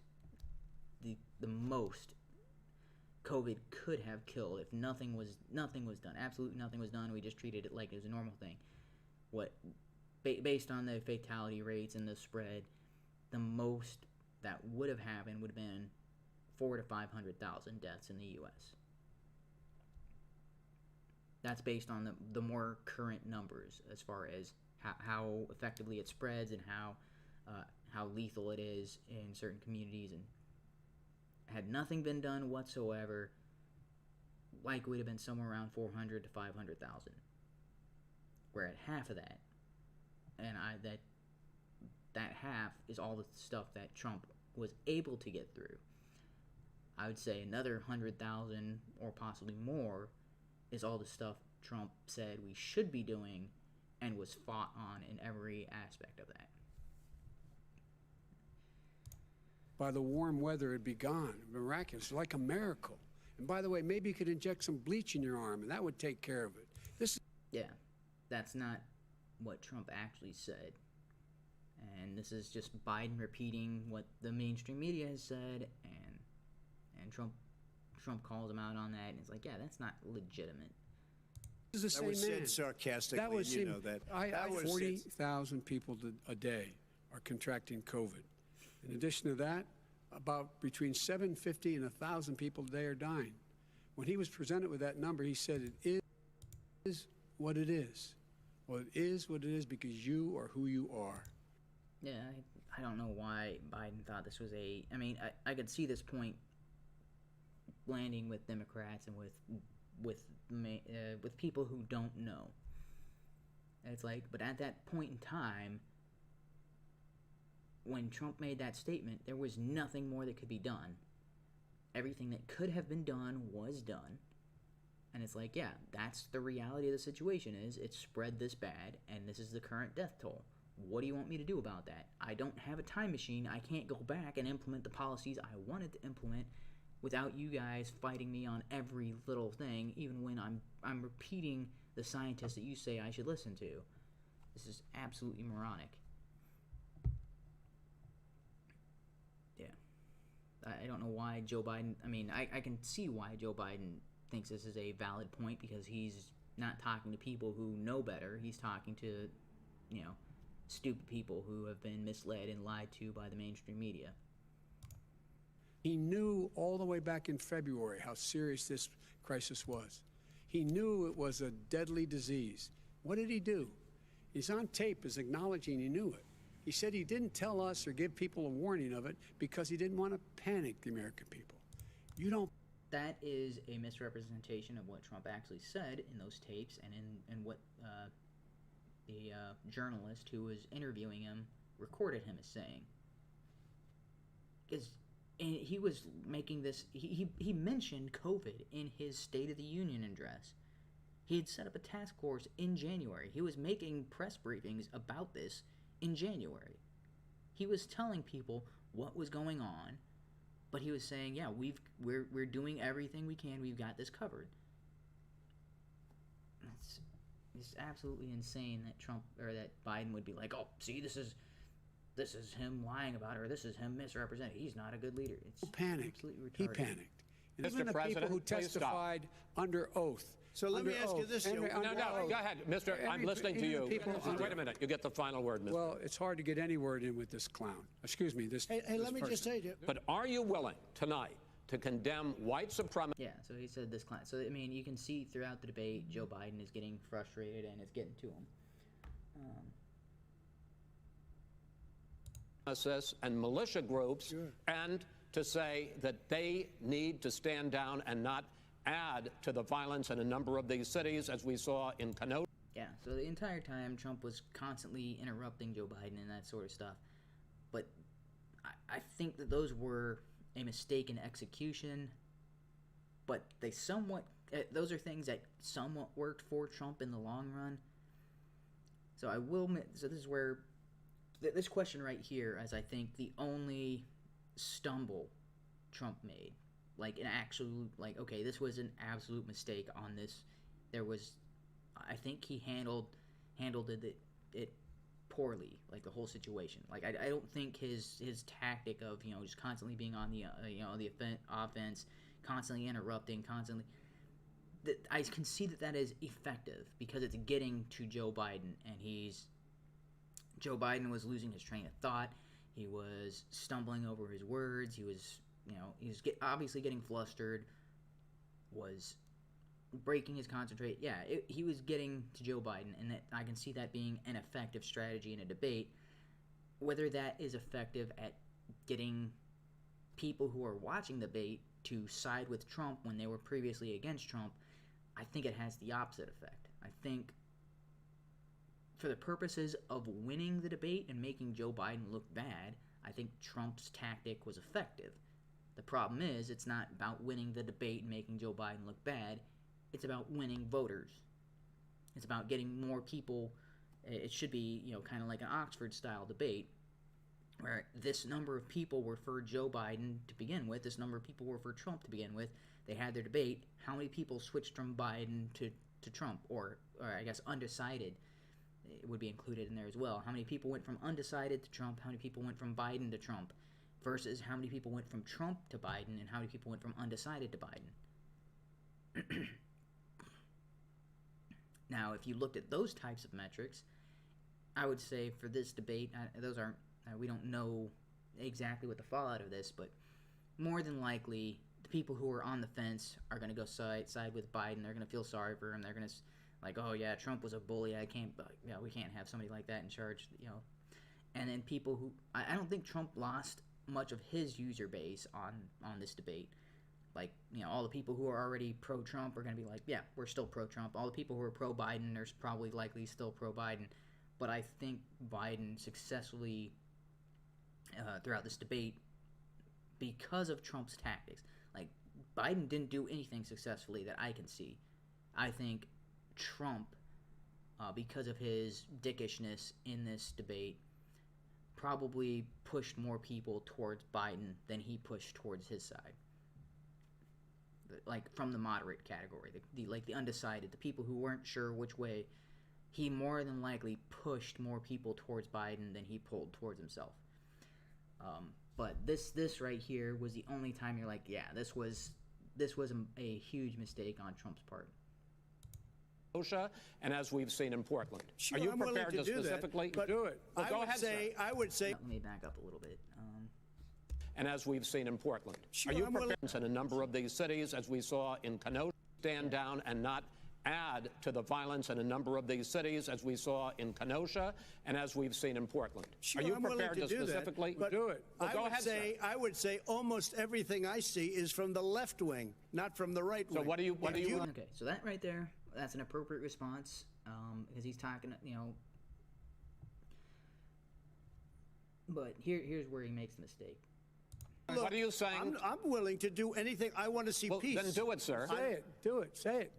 COVID could have killed if nothing was done. Absolutely nothing was done. We just treated it like it was a normal thing. Based on the fatality rates and the spread, the most that would have happened would have been 400,000 to 500,000 deaths in the U.S. That's based on the more current numbers as far as how effectively it spreads and how lethal it is in certain communities. And had nothing been done whatsoever, likely would have been somewhere around 400,000 to 500,000. We're at half of that, and that half is all the stuff that Trump was able to get through. I would say another 100,000 or possibly more is all the stuff Trump said we should be doing and was fought on in every aspect of that. By the warm weather, it'd be gone. Miraculous, like a miracle. And by the way, maybe you could inject some bleach in your arm, and that would take care of it. Yeah, that's not what Trump actually said. And this is just Biden repeating what the mainstream media has said, and Trump calls him out on that, and it's like, yeah, that's not legitimate. This is the That was same man. said sarcastically, That was you him. know that. I That was 40,000 people a day are contracting COVID. In addition to that, about between 750 and 1,000 people a day are dying. When he was presented with that number, he said, it is what it is. Well, it is what it is because you are who you are. Yeah, I don't know why Biden thought this was I could see this point landing with Democrats and with people who don't know. And it's like, but at that point in time, when Trump made that statement, there was nothing more that could be done. Everything that could have been done was done. And it's like, yeah, that's the reality of the situation is it's spread this bad, and this is the current death toll. What do you want me to do about that? I don't have a time machine. I can't go back and implement the policies I wanted to implement without you guys fighting me on every little thing, even when I'm repeating the scientists that you say I should listen to. This is absolutely moronic. Yeah. I don't know why Joe Biden... I can see why Joe Biden thinks this is a valid point, because he's not talking to people who know better. He's talking to, stupid people who have been misled and lied to by the mainstream media. He knew all the way back in February how serious this crisis was. He knew it was a deadly disease. What did he do? He's on tape as acknowledging he knew it. He said he didn't tell us or give people a warning of it because he didn't want to panic the American people. You don't. That is a misrepresentation of what Trump actually said in those tapes and in what the journalist who was interviewing him recorded him as saying. And he was making this, he mentioned COVID in his State of the Union address. He had set up a task force in January. He was making press briefings about this in January. He was telling people what was going on, but he was saying, yeah, we're doing everything we can. We've got this covered. It's absolutely insane that Trump or that Biden would be like, oh, see, this is him lying about it, or this is him misrepresenting. He's not a good leader. It's absolutely retarded. He panicked. And Mr. even the President, people who please stop. testified under oath. So let me ask you this. No, go ahead, Mr. I'm listening to you. Wait a minute. You get the final word, Mr. Well, it's hard to get any word in with this clown. Excuse me, this Hey, let me just say to you. But are you willing tonight to condemn white supremacy? Yeah, so he said this client. So, I mean, you can see throughout the debate, Joe Biden is getting frustrated and it's getting to him. And militia groups, and to say that they need to stand down and not add to the violence in a number of these cities, as we saw in Kenosha. Yeah, so the entire time Trump was constantly interrupting Joe Biden and that sort of stuff. But I think that those were a mistake in execution, but they somewhat, those are things that somewhat worked for Trump in the long run. So I will, so this is where, this question right here is, I think, the only stumble Trump made. Like an absolute, like, okay, this was an absolute mistake on this. There was, I think he handled it poorly, like the whole situation. Like I don't think his tactic of, you know, just constantly being on the the offense, constantly interrupting, constantly, that I can see that is effective because it's getting to Joe Biden, and Joe Biden was losing his train of thought. He was stumbling over his words. He was, obviously getting flustered, was breaking his concentration. Yeah, he was getting to Joe Biden, and that I can see that being an effective strategy in a debate. Whether that is effective at getting people who are watching the debate to side with Trump when they were previously against Trump, I think it has the opposite effect. I think for the purposes of winning the debate and making Joe Biden look bad, I think Trump's tactic was effective. The problem is, it's not about winning the debate and making Joe Biden look bad. It's about winning voters. It's about getting more people. It should be, kind of like an Oxford-style debate, where this number of people were for Joe Biden to begin with, this number of people were for Trump to begin with. They had their debate. How many people switched from Biden to Trump, or I guess undecided? It would be included in there as well. How many people went from undecided to Trump? How many people went from Biden to Trump? Versus how many people went from Trump to Biden, and how many people went from undecided to Biden? Now, if you looked at those types of metrics, I would say for this debate, those aren't, we don't know exactly what the fallout of this, but more than likely, the people who are on the fence are going to go side with Biden. They're going to feel sorry for him. They're going to, like, oh yeah, Trump was a bully. We can't have somebody like that in charge, And then people who, I don't think Trump lost much of his user base on this debate. Like, all the people who are already pro-Trump are going to be like, yeah, we're still pro-Trump. All the people who are pro-Biden are probably likely still pro-Biden. But I think Biden successfully, throughout this debate, because of Trump's tactics, like, Biden didn't do anything successfully that I can see. I think Trump, because of his dickishness in this debate, probably pushed more people towards Biden than he pushed towards his side. Like, from the moderate category, the undecided, the people who weren't sure which way, he more than likely pushed more people towards Biden than he pulled towards himself. But this right here was the only time you're like, yeah, this was a huge mistake on Trump's part. And as we've seen in Portland. Sure, are you I'm prepared willing to do specifically that, but do it? Well, go ahead, sir. I would say. Let me back up a little bit. And as we've seen in Portland. Sure, are you I'm prepared in a number of these cities, as we saw in Kenosha, stand down and not add to the violence in a number of these cities, as we saw in Kenosha, and as we've seen in Portland? Sure, are you I'm prepared willing to do specifically that, do it? Well, go ahead, sir. I would say almost everything I see is from the left wing, not from the right wing. So what do you Okay, so that right there, that's an appropriate response, because he's talking, But here's where he makes the mistake. Look, What are you saying? I'm willing to do anything. I want to see Well, peace. then do it, sir. Say it. Do it. Say it.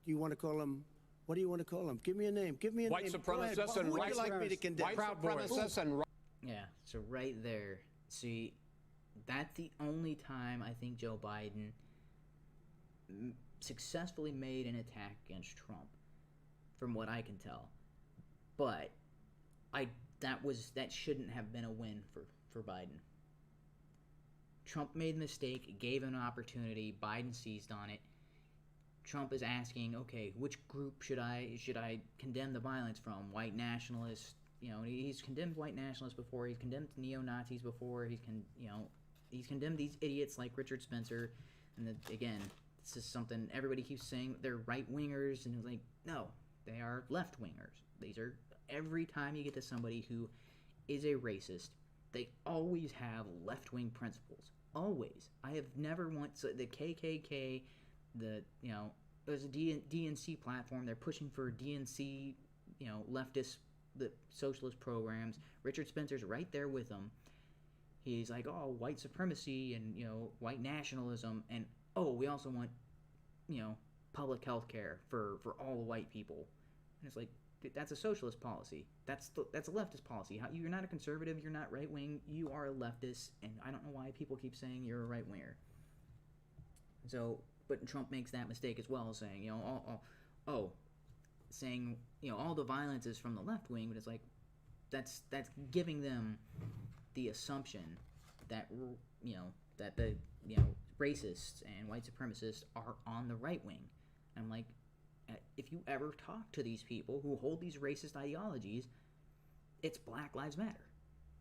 Do you want to call him? What do you want to call him? Give me a name. Give me a White name. Go ahead. supremacists Who and would white you like me to condemn? White Proud Boys. supremacists and Yeah, so right there, see, that's the only time I think Joe Biden successfully made an attack against Trump, from what I can tell. But that shouldn't have been a win for Biden. Trump made a mistake, gave him an opportunity, Biden seized on it. Trump is asking, okay, which group should I condemn the violence from? White nationalists, he's condemned white nationalists before, he's condemned neo-Nazis before, he's condemned these idiots like Richard Spencer, and again, this is something everybody keeps saying, they're right-wingers, and it's like, no, they are left-wingers. These are, every time you get to somebody who is a racist, they always have left-wing principles. Always. I have never once, the KKK, there's a DNC platform, they're pushing for DNC, leftist, the socialist programs. Richard Spencer's right there with them. He's like, oh, white supremacy and, white nationalism, and, oh, we also want, public health care for all white people. And it's like, that's a socialist policy. That's a leftist policy. You're not a conservative. You're not right wing. You are a leftist, and I don't know why people keep saying you're a right winger. So, but Trump makes that mistake as well, saying saying all the violence is from the left wing, but it's like that's giving them the assumption that that the racists and white supremacists are on the right wing. And I'm like, if you ever talk to these people who hold these racist ideologies, it's Black Lives Matter.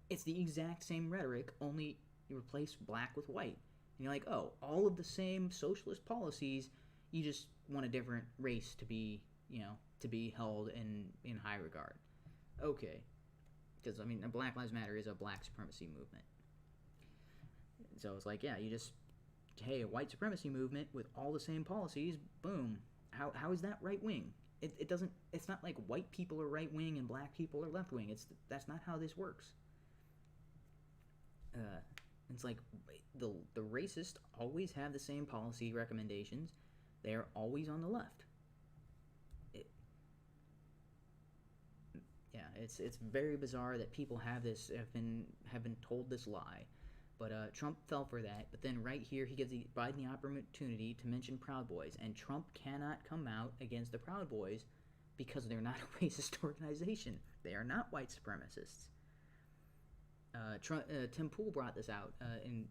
It's the exact same rhetoric, only you replace black with white. And you're like, oh, all of the same socialist policies, you just want a different race to be, to be held in high regard. Okay. Because, Black Lives Matter is a black supremacy movement. So it's like, yeah, you just, hey, a white supremacy movement with all the same policies, boom. How is that right wing? It doesn't. It's not like white people are right wing and black people are left wing. That's not how this works. It's like the racists always have the same policy recommendations. They are always on the left. It's very bizarre that people have been told this lie. But Trump fell for that. But then right here, he gives Biden the opportunity to mention Proud Boys. And Trump cannot come out against the Proud Boys because they're not a racist organization. They are not white supremacists. Tim Pool brought this out. And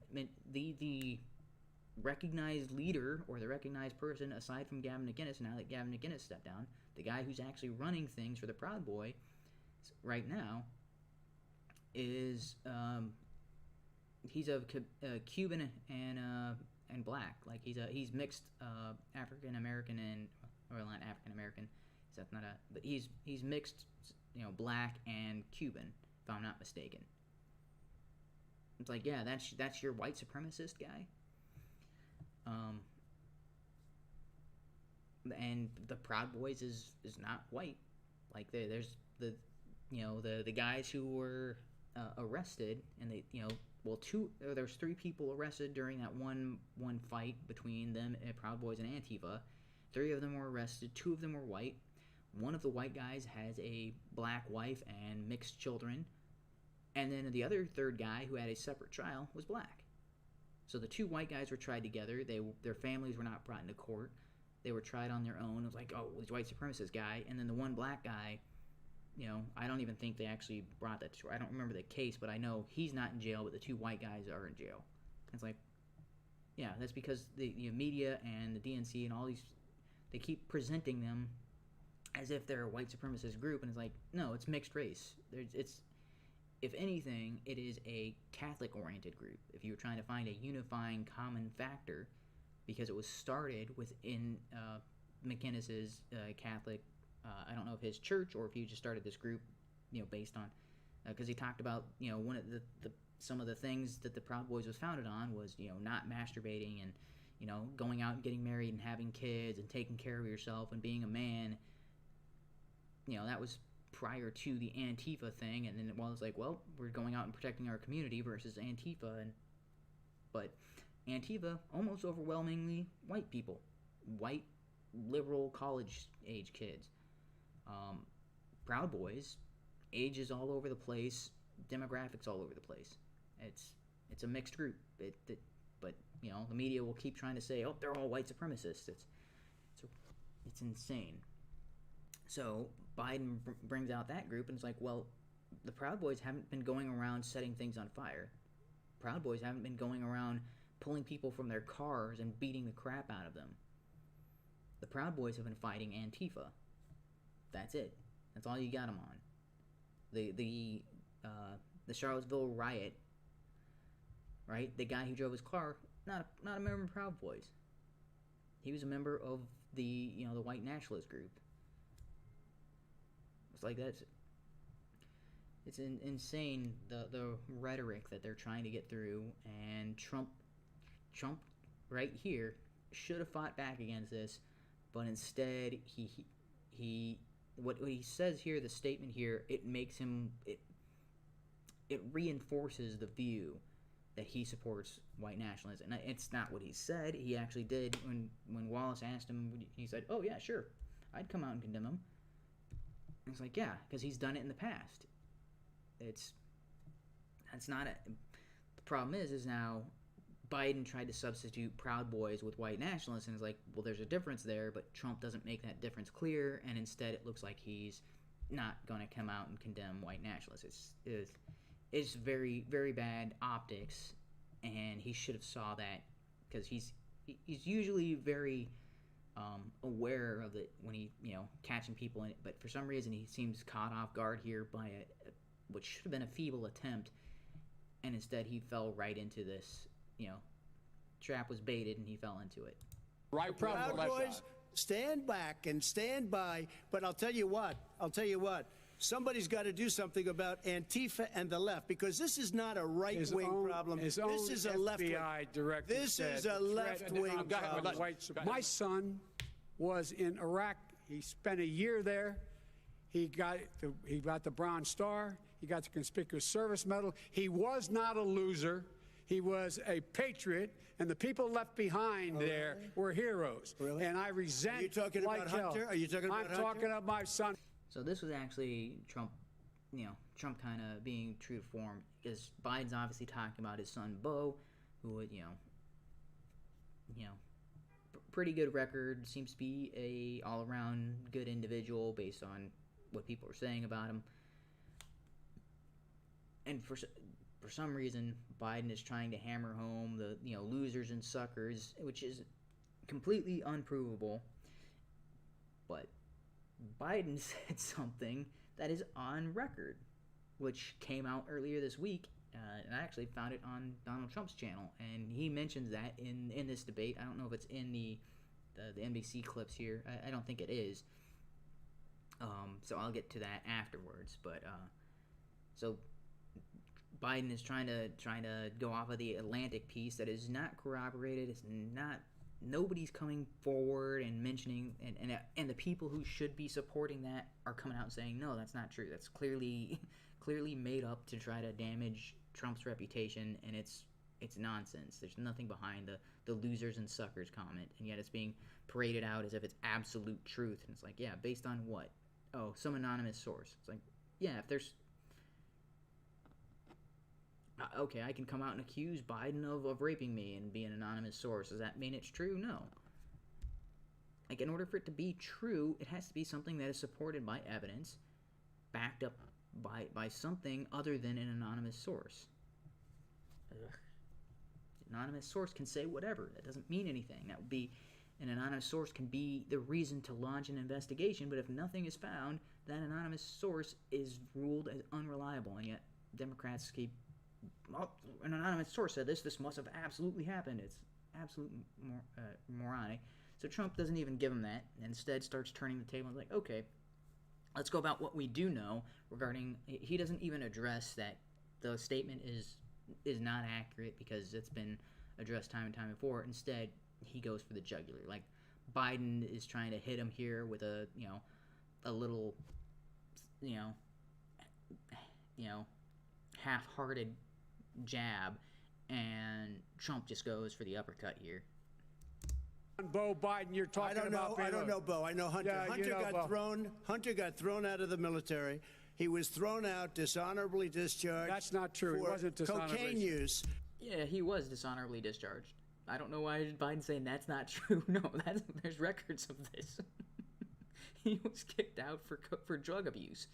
the recognized leader or the recognized person, aside from Gavin McInnes, now that Gavin McInnes stepped down, the guy who's actually running things for the Proud Boy right now is... he's a Cuban and black. Like he's mixed African American or not African American. So that's not but he's mixed, black and Cuban, if I'm not mistaken. It's like, yeah, that's your white supremacist guy. And the Proud Boys is not white. Like there's the guys who were arrested, and they there's 3 people arrested during that one fight between them, Proud Boys and Antifa. 3 of them were arrested. 2 of them were white. One of the white guys has a black wife and mixed children, and then the other third guy, who had a separate trial, was black. So the 2 white guys were tried together. Their families were not brought into court. They were tried on their own. It was like, oh, this white supremacist guy, and then the one black guy. I don't even think they actually brought that to. I don't remember the case, but I know he's not in jail, but the 2 white guys are in jail. It's like, yeah, that's because the media and the DNC and all these, they keep presenting them as if they're a white supremacist group, and it's like, no, it's mixed race. If anything, it is a Catholic-oriented group. If you were trying to find a unifying common factor, because it was started within McInnes's Catholic. I don't know if his church or if he just started this group, based on, because he talked about, one of some of the things that the Proud Boys was founded on was, not masturbating and, going out and getting married and having kids and taking care of yourself and being a man. That was prior to the Antifa thing, and then it was like, well, we're going out and protecting our community versus Antifa, but Antifa, almost overwhelmingly white people, white, liberal, college-age kids. Proud Boys, ages all over the place, demographics all over the place. It's a mixed group. But the media will keep trying to say, oh, they're all white supremacists. It's insane. So Biden brings out that group, and it's like, well, the Proud Boys haven't been going around setting things on fire. Proud Boys haven't been going around pulling people from their cars and beating the crap out of them. The Proud Boys have been fighting Antifa. That's it. That's all you got them on. The Charlottesville riot, right? The guy who drove his car, not a member of Proud Boys. He was a member of the white nationalist group. It's like it's insane the rhetoric that they're trying to get through, and Trump right here should have fought back against this, but instead he what he says here, the statement here, it makes him it reinforces the view that he supports white nationalism. And it's not what he said. He actually did when Wallace asked him. He said, "Oh yeah, sure, I'd come out and condemn him." And it's like, yeah, because he's done it in the past. That's not it. The problem is now Biden tried to substitute Proud Boys with white nationalists, and it's like, well, there's a difference there, but Trump doesn't make that difference clear, and instead it looks like he's not going to come out and condemn white nationalists. It's very, very bad optics, and he should have saw that, because he's usually very aware of it when he catching people in it, but for some reason he seems caught off guard here by what should have been a feeble attempt, and instead he fell right into this. Trap was baited and he fell into it. Right, Proud Boys, stand back and stand by. But I'll tell you what. Somebody's got to do something about Antifa and the left, because this is not a right-wing problem. This is a left-wing. This is a left-wing problem. My son was in Iraq. He spent a year there. He got the Bronze Star. He got the Conspicuous Service Medal. He was not a loser. He was a patriot, and the people left behind there were heroes. Really? And I resent. Are you talking about Hunter? Are you talking about Hunter? I'm talking about my son. So this was actually Trump, Trump kind of being true to form, because Biden's obviously talking about his son Beau, who would, pretty good record, seems to be a all-around good individual based on what people are saying about him. And for some reason, Biden is trying to hammer home the losers and suckers, which is completely unprovable. But Biden said something that is on record, which came out earlier this week, and I actually found it on Donald Trump's channel, and he mentions that in this debate. I don't know if it's in the NBC clips here. I don't think it is. So I'll get to that afterwards. But so Biden is trying to go off of the Atlantic piece that is not corroborated. It's not. Nobody's coming forward and mentioning, and the people who should be supporting that are coming out and saying, no, that's not true. That's clearly made up to try to damage Trump's reputation, and it's nonsense. There's nothing behind the losers and suckers comment, and yet it's being paraded out as if it's absolute truth. And it's like, yeah, based on what? Oh, some anonymous source. It's like, yeah, if there's okay, I can come out and accuse Biden of raping me and be an anonymous source. Does that mean it's true? No. Like, in order for it to be true, it has to be something that is supported by evidence, backed up by something other than an anonymous source. Ugh. An anonymous source can say whatever. That doesn't mean anything. That would be, an anonymous source can be the reason to launch an investigation, but if nothing is found, that anonymous source is ruled as unreliable, and yet Democrats keep, well, an anonymous source said this must have absolutely happened. It's absolutely moronic. So Trump doesn't even give him that, and instead starts turning the table and like, okay, let's go about what we do know regarding, he doesn't even address that the statement is not accurate because it's been addressed time and time before. Instead, he goes for the jugular. Like, Biden is trying to hit him here with a little you know, half-hearted jab, and Trump just goes for the uppercut here. Bo Biden, you're talking about. I don't know, Bo. I know Hunter. Yeah, Hunter got thrown out of the military. He was thrown out, dishonorably discharged. That's not true. He wasn't dishonorably. Cocaine use. Yeah, he was dishonorably discharged. I don't know why Biden's saying that's not true. No, there's records of this. He was kicked out for drug abuse.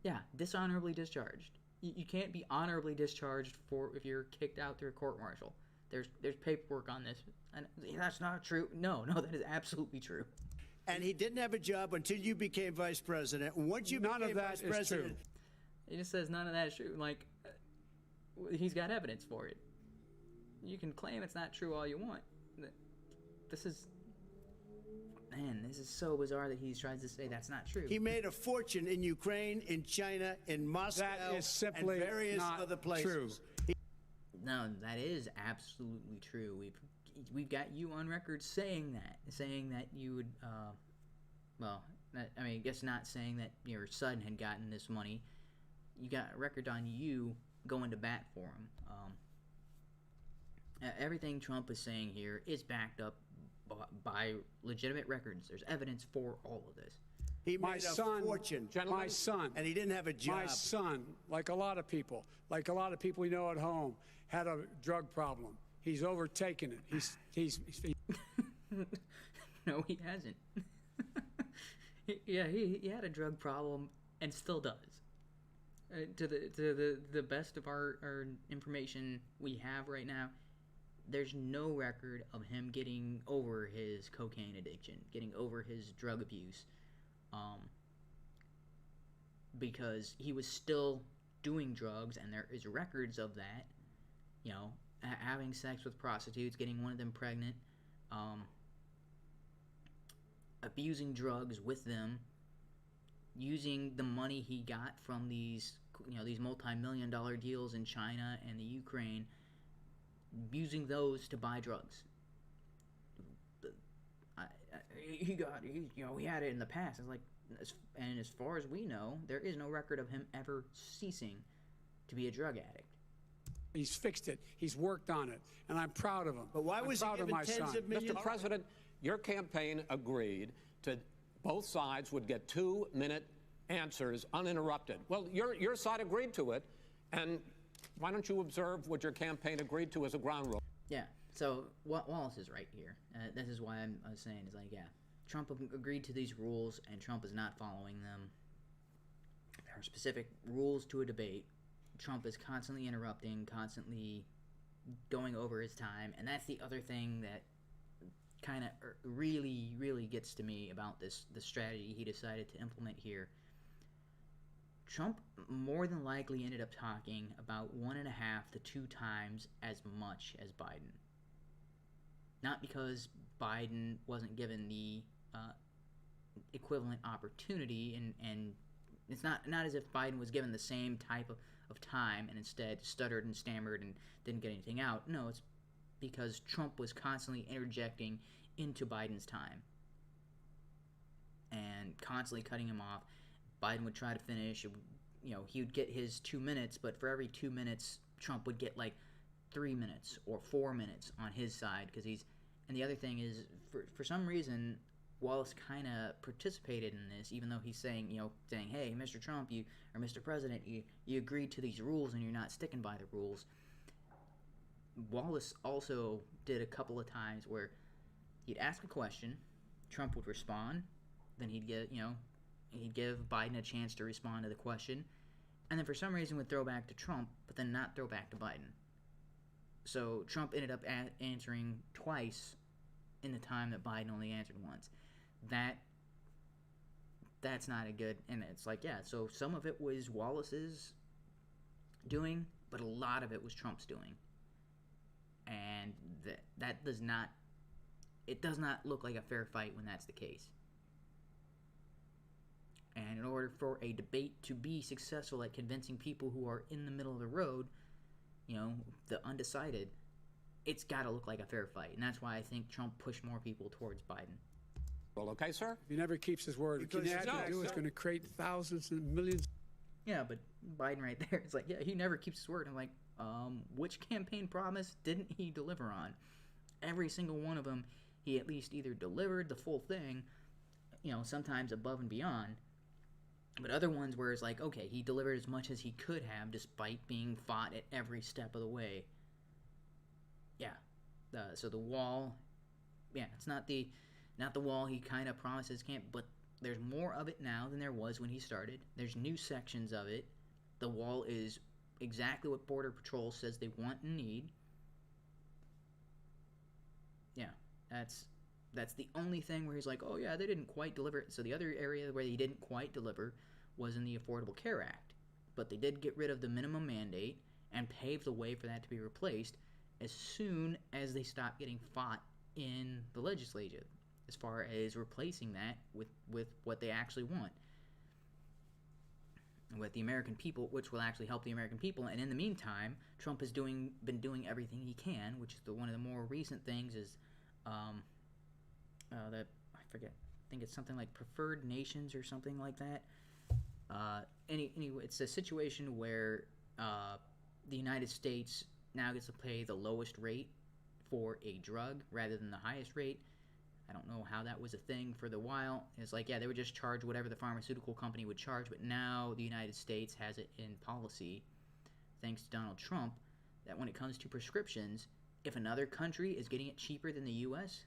Yeah, dishonorably discharged. You can't be honorably discharged if you're kicked out through a court-martial. There's paperwork on this. And that's not true. No, that is absolutely true. And he didn't have a job until you became vice president. Once you became vice president, he just says none of that is true. Like, he's got evidence for it. You can claim it's not true all you want. This is so bizarre that he tries to say that's not true. He made a fortune in Ukraine, in China, in Moscow, that is simply and various not other places. True. No, that is absolutely true. We've got you on record saying that you would, I guess not saying that your son had gotten this money. You got a record on you going to bat for him. Everything Trump is saying here is backed up by legitimate records. There's evidence for all of this. He made a fortune. My son. And he didn't have a job. My son, like a lot of people we know at home, had a drug problem. He's overtaken it. He's No, he hasn't. He had a drug problem and still does. To the best of our information we have right now, there's no record of him getting over his cocaine addiction, getting over his drug abuse, because he was still doing drugs, and there is records of that, having sex with prostitutes, getting one of them pregnant, abusing drugs with them, using the money he got from these multi-million-dollar deals in China and the Ukraine, using those to buy drugs. He had it in the past. It's like, and as far as we know, there is no record of him ever ceasing to be a drug addict. He's fixed it. He's worked on it, and I'm proud of him. But why was he given tens of millions? Mr. President, your campaign agreed to both sides would get 2-minute answers uninterrupted. Well, your side agreed to it, and why don't you observe what your campaign agreed to as a ground rule? Yeah, so Wallace is right here. This is why I was saying, is like, yeah, Trump agreed to these rules, and Trump is not following them. There are specific rules to a debate. Trump is constantly interrupting, constantly going over his time, and that's the other thing that kind of really, really gets to me about the strategy he decided to implement here. Trump more than likely ended up talking about 1.5 to 2 times as much as Biden. Not because Biden wasn't given the equivalent opportunity, and it's not as if Biden was given the same type of time and instead stuttered and stammered and didn't get anything out. No, it's because Trump was constantly interjecting into Biden's time and constantly cutting him off. Biden would try to finish, he would get his 2 minutes, but for every 2 minutes, Trump would get like 3 minutes or 4 minutes on his side, because and the other thing is, for some reason, Wallace kind of participated in this, even though he's saying, hey, Mr. Trump, or Mr. President, you agreed to these rules and you're not sticking by the rules. Wallace also did a couple of times where he'd ask a question, Trump would respond, then he'd give Biden a chance to respond to the question, and then for some reason would throw back to Trump, but then not throw back to Biden. So Trump ended up answering twice in the time that Biden only answered once. That's not a good, and it's like, yeah, so some of it was Wallace's doing, but a lot of it was Trump's doing. And that does not look like a fair fight when that's the case. And in order for a debate to be successful at convincing people who are in the middle of the road, the undecided, it's got to look like a fair fight. And that's why I think Trump pushed more people towards Biden. Well, okay, sir? He never keeps his word. What Because you have to do is going to create thousands and millions. Yeah, but Biden right there, it's like, yeah, he never keeps his word. I'm like, which campaign promise didn't he deliver on? Every single one of them, he at least either delivered the full thing, sometimes above and beyond, but other ones where it's like, okay, he delivered as much as he could have despite being fought at every step of the way. Yeah. So the wall, yeah, it's not the wall he kind of promises can't, but there's more of it now than there was when he started. There's new sections of it. The wall is exactly what Border Patrol says they want and need. Yeah, that's the only thing where he's like, oh yeah, they didn't quite deliver it. So the other area where he didn't quite deliver was in the Affordable Care Act. But they did get rid of the minimum mandate and pave the way for that to be replaced as soon as they stopped getting fought in the legislature, as far as replacing that with what they actually want, with the American people, which will actually help the American people. And in the meantime, Trump has been doing everything he can, which is one of the more recent things is that I forget. I think it's something like preferred nations or something like that. Anyway, it's a situation where the United States now gets to pay the lowest rate for a drug rather than the highest rate. I don't know how that was a thing for the while. It's like, yeah, they would just charge whatever the pharmaceutical company would charge, but now the United States has it in policy, thanks to Donald Trump, that when it comes to prescriptions, if another country is getting it cheaper than the U.S.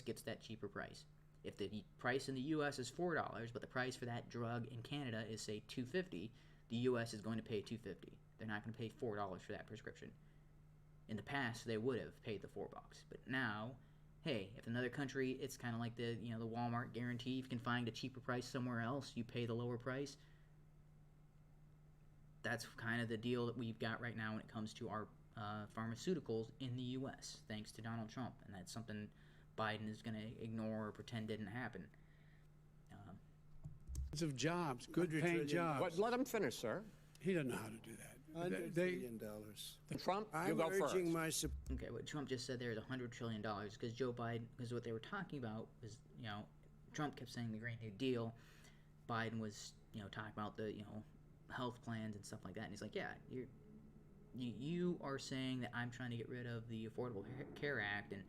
gets that cheaper price. If the price in the U.S. is $4, but the price for that drug in Canada is, say, $2.50, the U.S. is going to pay $2.50. They're not going to pay $4 for that prescription. In the past, they would have paid the $4, but now, hey, if another country, it's kind of like the Walmart guarantee. If you can find a cheaper price somewhere else, you pay the lower price. That's kind of the deal that we've got right now when it comes to our pharmaceuticals in the U.S., thanks to Donald Trump, and that's something Biden is going to ignore or pretend didn't happen. Of jobs, good paying jobs. But let him finish, sir. He doesn't know how to do that. $100 billion. Trump, you I'm go first. urging my Okay, what Trump just said there is $100 trillion, because Joe Biden, because what they were talking about was, Trump kept saying the Green New Deal. Biden was, talking about the, health plans and stuff like that. And he's like, yeah, you are saying that I'm trying to get rid of the Affordable Care Act and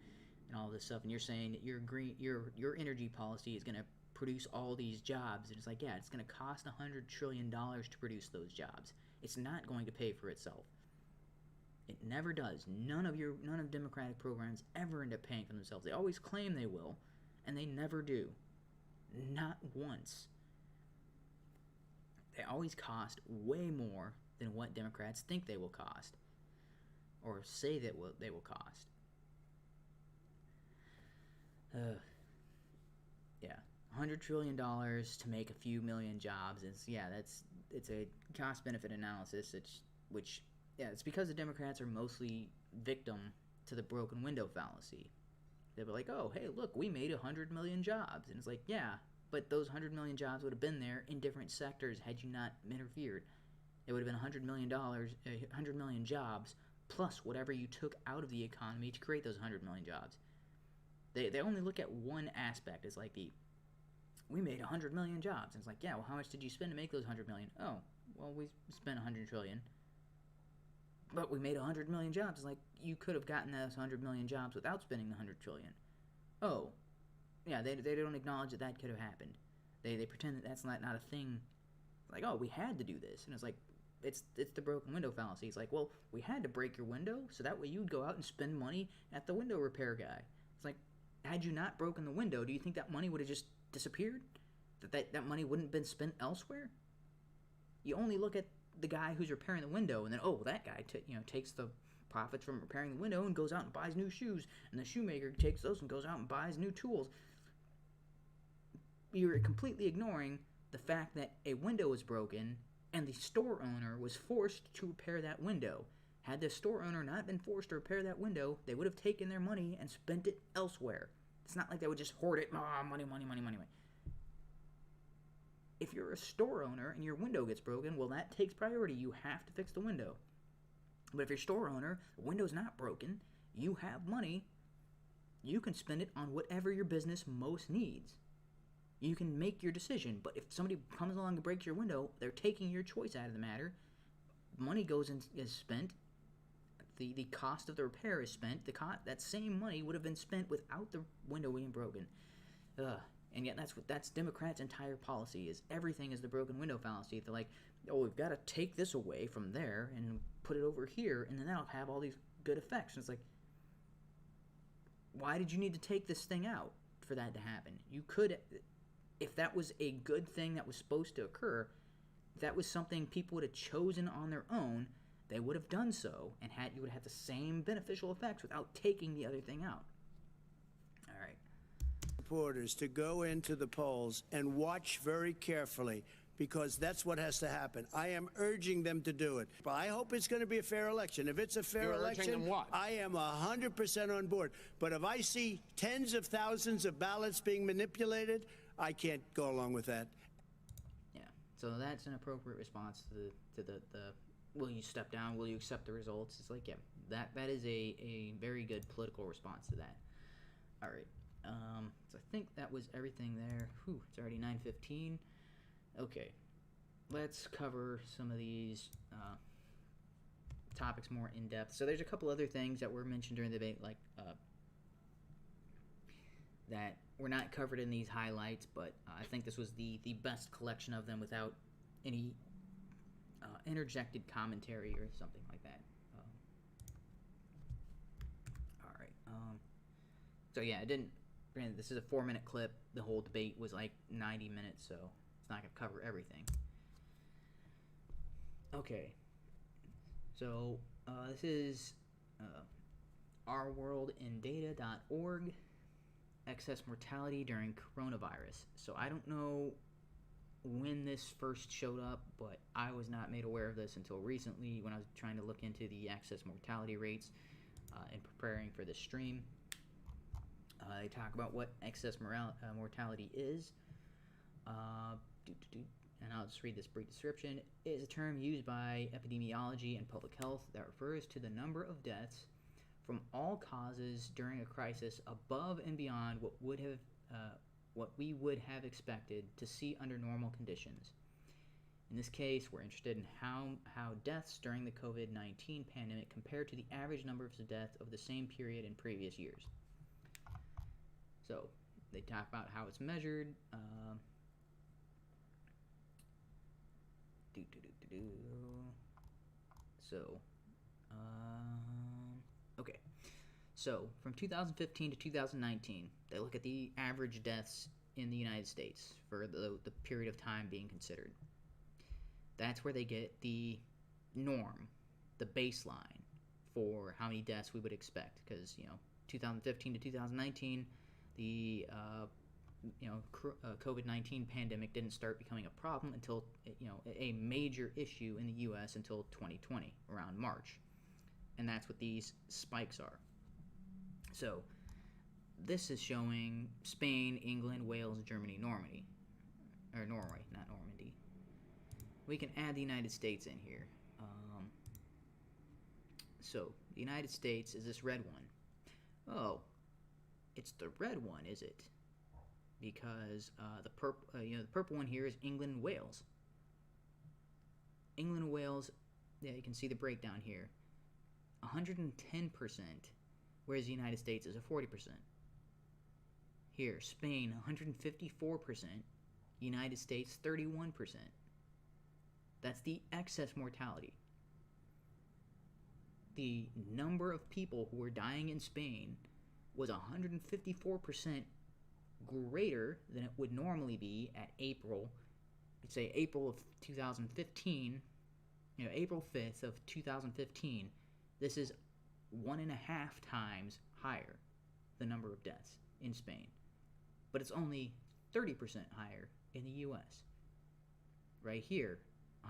all this stuff, and you're saying that your energy policy is going to produce all these jobs. And it's like, yeah, it's going to cost $100 trillion to produce those jobs. It's not going to pay for itself. It never does. None of Democratic programs ever end up paying for themselves. They always claim they will, and they never do. Not once. They always cost way more than what Democrats think they will cost, or say that they will cost. Yeah, $100 trillion to make a few million jobs is, it's a cost-benefit analysis, it's because the Democrats are mostly victim to the broken window fallacy. They were like, oh, hey, look, we made 100 million jobs. And it's like, yeah, but those 100 million jobs would have been there in different sectors had you not interfered. It would have been $100 million jobs, plus whatever you took out of the economy to create those 100 million jobs. They only look at one aspect. It's like we made 100 million jobs. And it's like, yeah, well, how much did you spend to make those 100 million? Oh, well, we spent 100 trillion. But we made 100 million jobs. It's like, you could have gotten those 100 million jobs without spending the 100 trillion. Oh, yeah, they don't acknowledge that could have happened. They pretend that that's not a thing. Like, oh, we had to do this. And it's like, it's the broken window fallacy. It's like, well, we had to break your window, so that way you'd go out and spend money at the window repair guy. It's like, had you not broken the window, do you think that money would have just disappeared? That money wouldn't have been spent elsewhere? You only look at the guy who's repairing the window, and then, oh, that guy takes the profits from repairing the window and goes out and buys new shoes, and the shoemaker takes those and goes out and buys new tools. You're completely ignoring the fact that a window was broken and the store owner was forced to repair that window. Had the store owner not been forced to repair that window, they would have taken their money and spent it elsewhere. It's not like they would just hoard it. Money. If you're a store owner and your window gets broken, well, that takes priority. You have to fix the window. But if you're a store owner, the window's not broken, you have money, you can spend it on whatever your business most needs. You can make your decision, but if somebody comes along and breaks your window, they're taking your choice out of the matter. Money is spent. The cost of the repair is spent. That same money would have been spent without the window being broken. And yet that's Democrats' entire policy, is everything is the broken window fallacy. They're like, oh, we've got to take this away from there and put it over here, and then that'll have all these good effects. And it's like, why did you need to take this thing out for that to happen? You could, if that was a good thing that was supposed to occur, if that was something people would have chosen on their own, they would have done so, and you would have had the same beneficial effects without taking the other thing out. All right. Reporters to go into the polls and watch very carefully, because that's what has to happen. I am urging them to do it. But I hope it's going to be a fair election. If it's a fair election, I am 100% on board. But if I see tens of thousands of ballots being manipulated, I can't go along with that. Yeah, so that's an appropriate response to the will you step down, will you accept the results? It's like, yeah, that is a very good political response to that. All right, so I think that was everything there. Whew, it's already 9:15. Okay, let's cover some of these topics more in depth. So there's a couple other things that were mentioned during the debate, like that were not covered in these highlights, but I think this was the best collection of them without any interjected commentary or something like that. All right. So yeah, granted, this is a 4-minute clip. The whole debate was like 90 minutes, so it's not going to cover everything. Okay. So this is ourworldindata.org, excess mortality during coronavirus. So I don't know when this first showed up, but I was not made aware of this until recently when I was trying to look into the excess mortality rates and preparing for this stream. They talk about what excess mortality is. And I'll just read this brief description. It is a term used by epidemiology and public health that refers to the number of deaths from all causes during a crisis above and beyond what we would have expected to see under normal conditions. In this case, we're interested in how deaths during the COVID-19 pandemic compare to the average numbers of deaths of the same period in previous years. So they talk about how it's measured. Okay. So from 2015 to 2019, they look at the average deaths in the United States for the period of time being considered. That's where they get the norm, the baseline for how many deaths we would expect. Because, 2015 to 2019, the COVID-19 pandemic didn't start becoming a problem until, a major issue in the U.S. until 2020, around March. And that's what these spikes are. So this is showing Spain, England, Wales, Germany, Normandy. Or Norway, not Normandy. We can add the United States in here. So the United States is this red one. Oh, it's the red one, is it? Because the purple one here is England and Wales. England and Wales, yeah, you can see the breakdown here. 110%, whereas the United States is a 40%. Here, Spain, 154%. United States, 31%. That's the excess mortality. The number of people who were dying in Spain was 154% greater than it would normally be at April. Let's say April of 2015, April 5th of 2015. This is 1.5 times higher, the number of deaths in Spain. But it's only 30% higher in the U.S. Right here,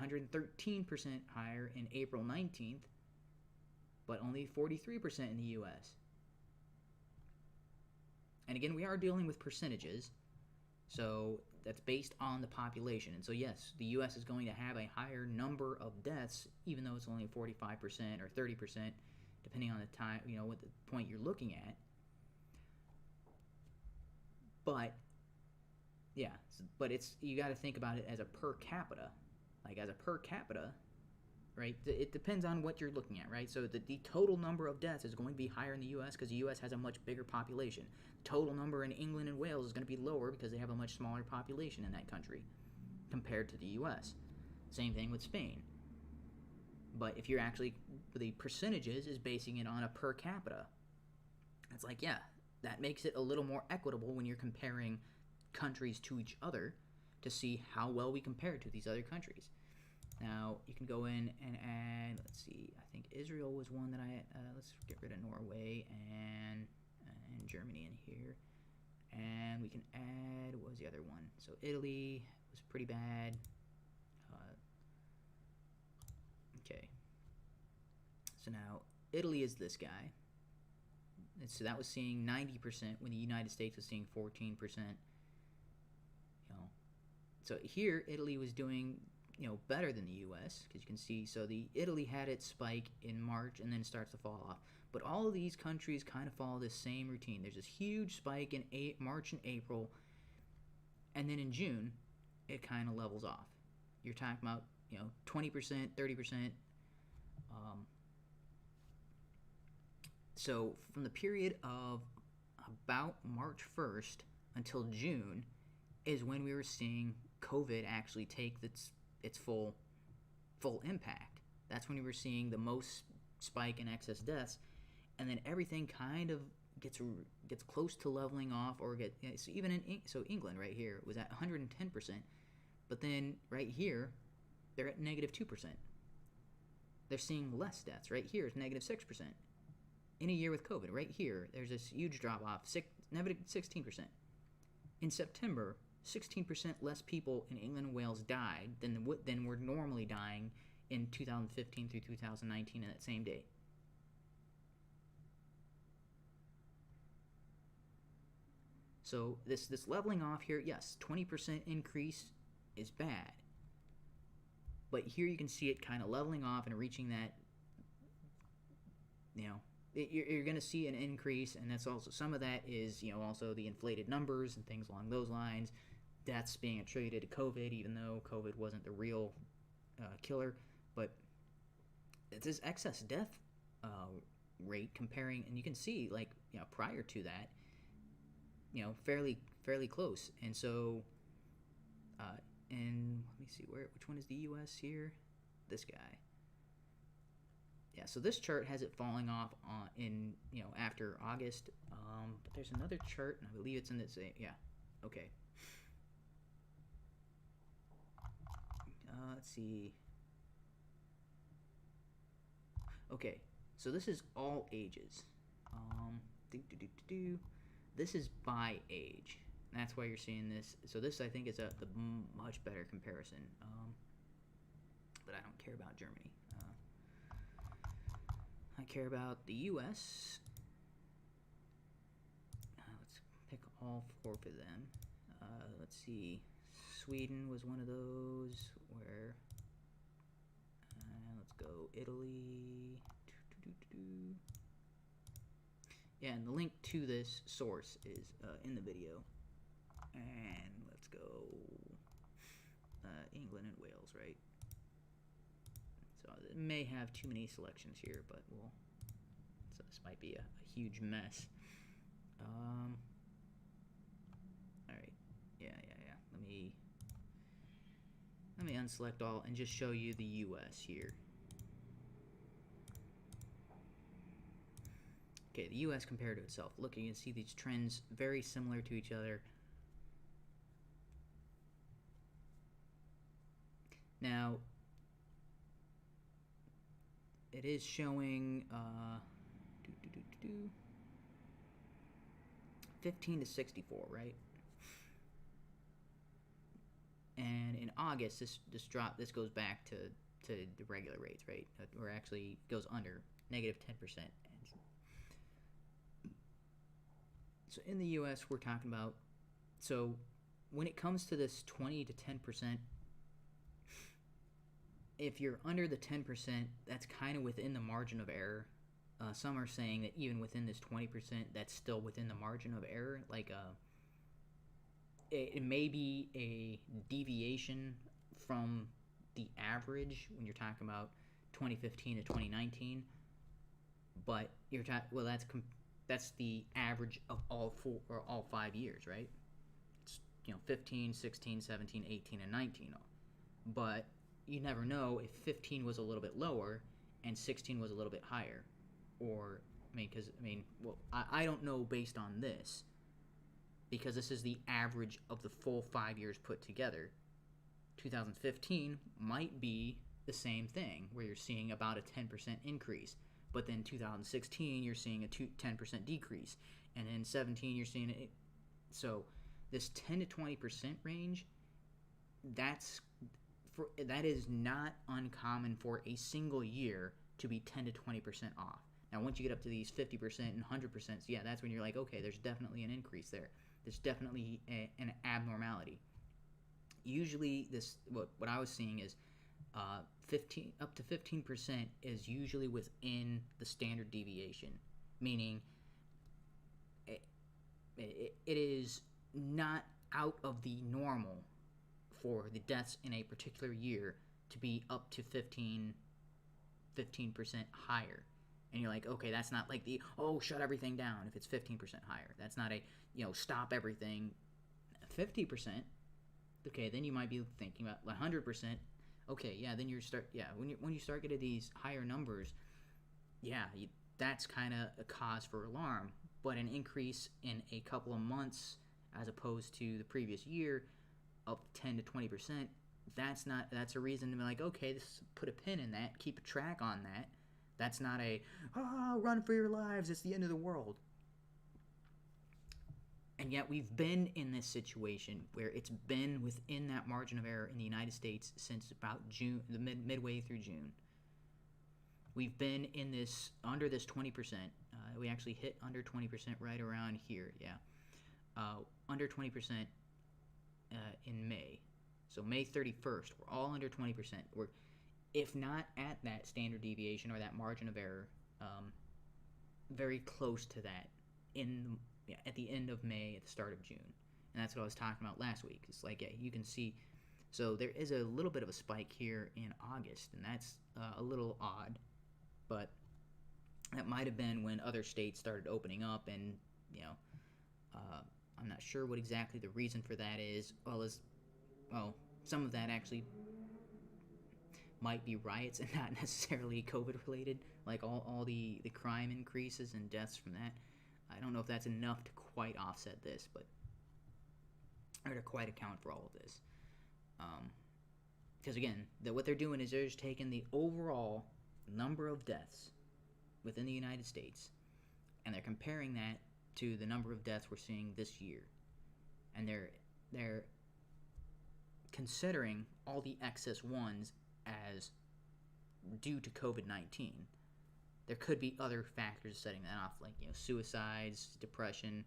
113% higher in April 19th, but only 43% in the U.S. And again, we are dealing with percentages, so that's based on the population. And so yes, the U.S. is going to have a higher number of deaths, even though it's only 45% or 30%, depending on the time, what the point you're looking at. But Yeah, but you got to think about it as a per capita. Like as a per capita, right? It depends on what you're looking at, right? So the total number of deaths is going to be higher in the U.S. because the U.S. has a much bigger population. Total number in England and Wales is going to be lower because they have a much smaller population in that country compared to the U.S. Same thing with Spain. But if you're actually, the percentages is basing it on a per capita. It's like, yeah, that makes it a little more equitable when you're comparing countries to each other to see how well we compare to these other countries. Now, you can go in and add, let's see, I think Israel was one that let's get rid of Norway and Germany in here. And we can add, what was the other one? So Italy was pretty bad. Okay. So now, Italy is this guy. And so that was seeing 90% when the United States was seeing 14%. So here, Italy was doing, better than the U.S. because you can see, so the Italy had its spike in March and then it starts to fall off. But all of these countries kind of follow this same routine. There's this huge spike in March and April, and then in June, it kind of levels off. You're talking about, 20%, 30%. So from the period of about March 1st until June is when we were seeing COVID actually take its full impact. That's when we were seeing the most spike in excess deaths, and then everything kind of gets close to leveling off, or so even in England right here was at 110%, but then right here they're at -2%. They're seeing less deaths. Right here is -6%. In a year with COVID, right here, there's this huge drop-off, -16%. In September, 16% less people in England and Wales died than were normally dying in 2015 through 2019 in that same date. So this leveling off here, yes, 20% increase is bad. But here you can see it kind of leveling off and reaching that, you're going to see an increase, and that's also, some of that is, also the inflated numbers and things along those lines. That's being attributed to COVID, even though COVID wasn't the real killer. But it's this excess death rate comparing, and you can see, prior to that, fairly close. And so, and let me see, which one is the U.S. here? This guy. Yeah, so this chart has it falling off after August, but there's another chart, and I believe it's in this, okay. Let's see. Okay, so this is all ages. This is by age. That's why you're seeing this. So this, I think, is the much better comparison. But I don't care about Germany. I care about the U.S. Let's pick all 4 of them. Let's see. Sweden was one of those where. Let's go Italy. Yeah, and the link to this source is in the video. And let's go England and Wales, right? So it may have too many selections here, but so this might be a huge mess. All right, yeah. Let me unselect all and just show you the U.S. here. Okay, the U.S. compared to itself. Look, you can see these trends very similar to each other. Now, it is showing 15 to 64, right? And in August, this goes back to the regular rates, right? Or actually goes under -10%. So in the U.S., we're talking about, so when it comes to this 20 to 10%, if you're under the 10%, that's kind of within the margin of error. Some are saying that even within this 20%, that's still within the margin of error. it may be a deviation from the average when you're talking about 2015 to 2019, but you're talking, well, that's the average of all 5 years, right? It's 15, 16, 17, 18, and 19. But you never know if 15 was a little bit lower and 16 was a little bit higher, or I don't know based on this, because this is the average of the full 5 years put together. 2015 might be the same thing, where you're seeing about a 10% increase, but then 2016 you're seeing a 10% decrease, and in 17 you're seeing it. So this 10 to 20% range, that is not uncommon for a single year to be 10 to 20% off. Now, once you get up to these 50% and 100%, yeah, that's when you're like, okay, there's definitely an increase there. There's definitely an abnormality. Usually, what I was seeing is 15 up to 15% is usually within the standard deviation, meaning it is not out of the normal for the deaths in a particular year to be up to 15% higher. And you're like, okay, that's not like shut everything down if it's 15% higher. That's not a, stop everything. 50%, okay, then you might be thinking about 100%. Okay, yeah, then when you start getting these higher numbers, that's kind of a cause for alarm. But an increase in a couple of months as opposed to the previous year up 10 to 20%, that's a reason to be like, okay, put a pin in that, keep a track on that. That's not a, run for your lives, it's the end of the world. And yet we've been in this situation where it's been within that margin of error in the United States since about June, midway through June. We've been in this, under this 20%. We actually hit under 20% right around here, under 20% in May. So May 31st, we're all under 20%. We're, if not at that standard deviation or that margin of error, very close to that at the end of May, at the start of June. And that's what I was talking about last week. It's like, you can see, so there is a little bit of a spike here in August, and that's a little odd, but that might have been when other states started opening up, and, I'm not sure what exactly the reason for that is. Some of that actually might be riots and not necessarily COVID related, like all the crime increases and deaths from that. I don't know if that's enough to quite offset this, or to quite account for all of this. Because again, what they're doing is they're just taking the overall number of deaths within the United States, and they're comparing that to the number of deaths we're seeing this year. And they're considering all the excess ones as due to COVID-19. There could be other factors setting that off, like suicides, depression,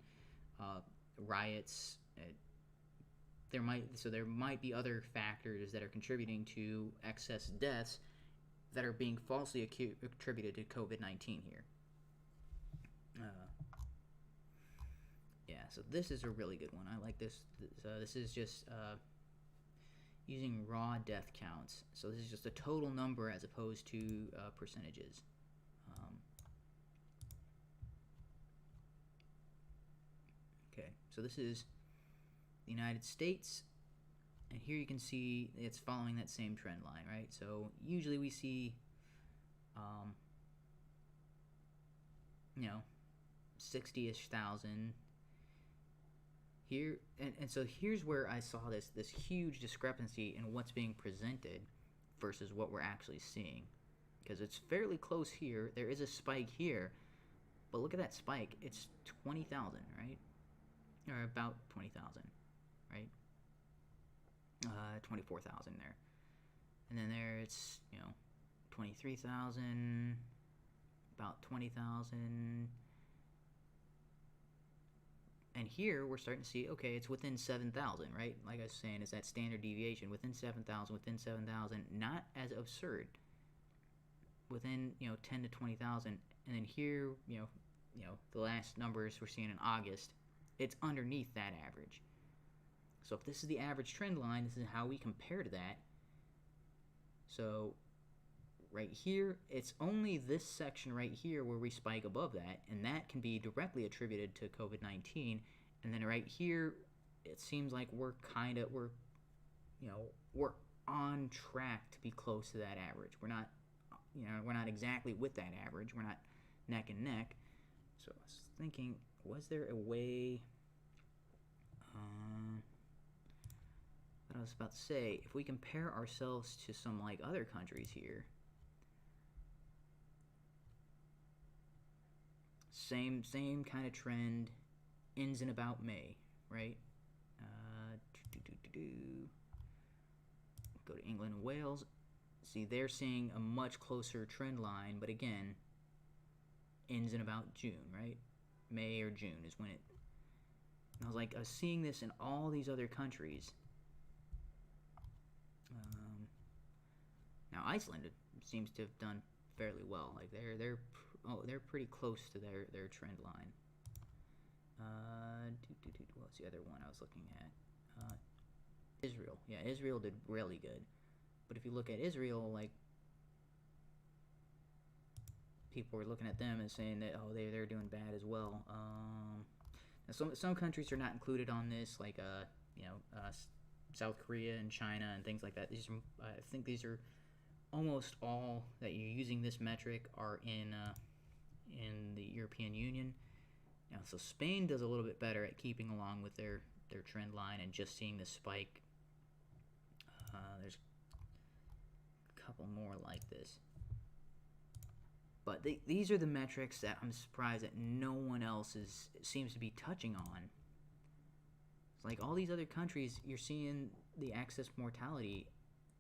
riots. There might be other factors that are contributing to excess deaths that are being falsely attributed to COVID-19 here. So this is a really good one. I like this. This is just using raw death counts. So this is just a total number as opposed to percentages. Okay, so this is the United States, and here you can see it's following that same trend line, right? So usually we see 60-ish thousand here, and so here's where I saw this huge discrepancy in what's being presented versus what we're actually seeing, because it's fairly close here. There is a spike here, but look at that spike. It's 20,000, right? Or about 20,000, right? 24,000 there, and then there it's 23,000, about 20,000. And here we're starting to see, okay, it's within 7,000, right? Like I was saying, it's that standard deviation within 7,000, not as absurd. Within 10 to 20,000, and then here, the last numbers we're seeing in August, it's underneath that average. So if this is the average trend line, this is how we compare to that. So right here, it's only this section right here where we spike above that, and that can be directly attributed to COVID-19. And then right here, it seems like we're on track to be close to that average. We're not exactly with that average. We're not neck and neck. So I was thinking, was there a way? What I was about to say, if we compare ourselves to some like other countries here, same kind of trend, ends in about May, right? Go to England and Wales. See, they're seeing a much closer trend line, but again, ends in about June, right? May or June is when it. And I was seeing this in all these other countries. Now Iceland seems to have done fairly well. Like they're pretty close to their trend line. What's the other one I was looking at? Israel. Yeah, Israel did really good. But if you look at Israel, like, people were looking at them and saying that, oh, they're doing bad as well. Now some countries are not included on this, like South Korea and China and things like that. These are, I think these are almost all that you're using this metric are in the European Union. Now, so Spain does a little bit better at keeping along with their trend line and just seeing the spike. There's a couple more like this. But these are the metrics that I'm surprised that no one else seems to be touching on. It's like all these other countries, you're seeing the excess mortality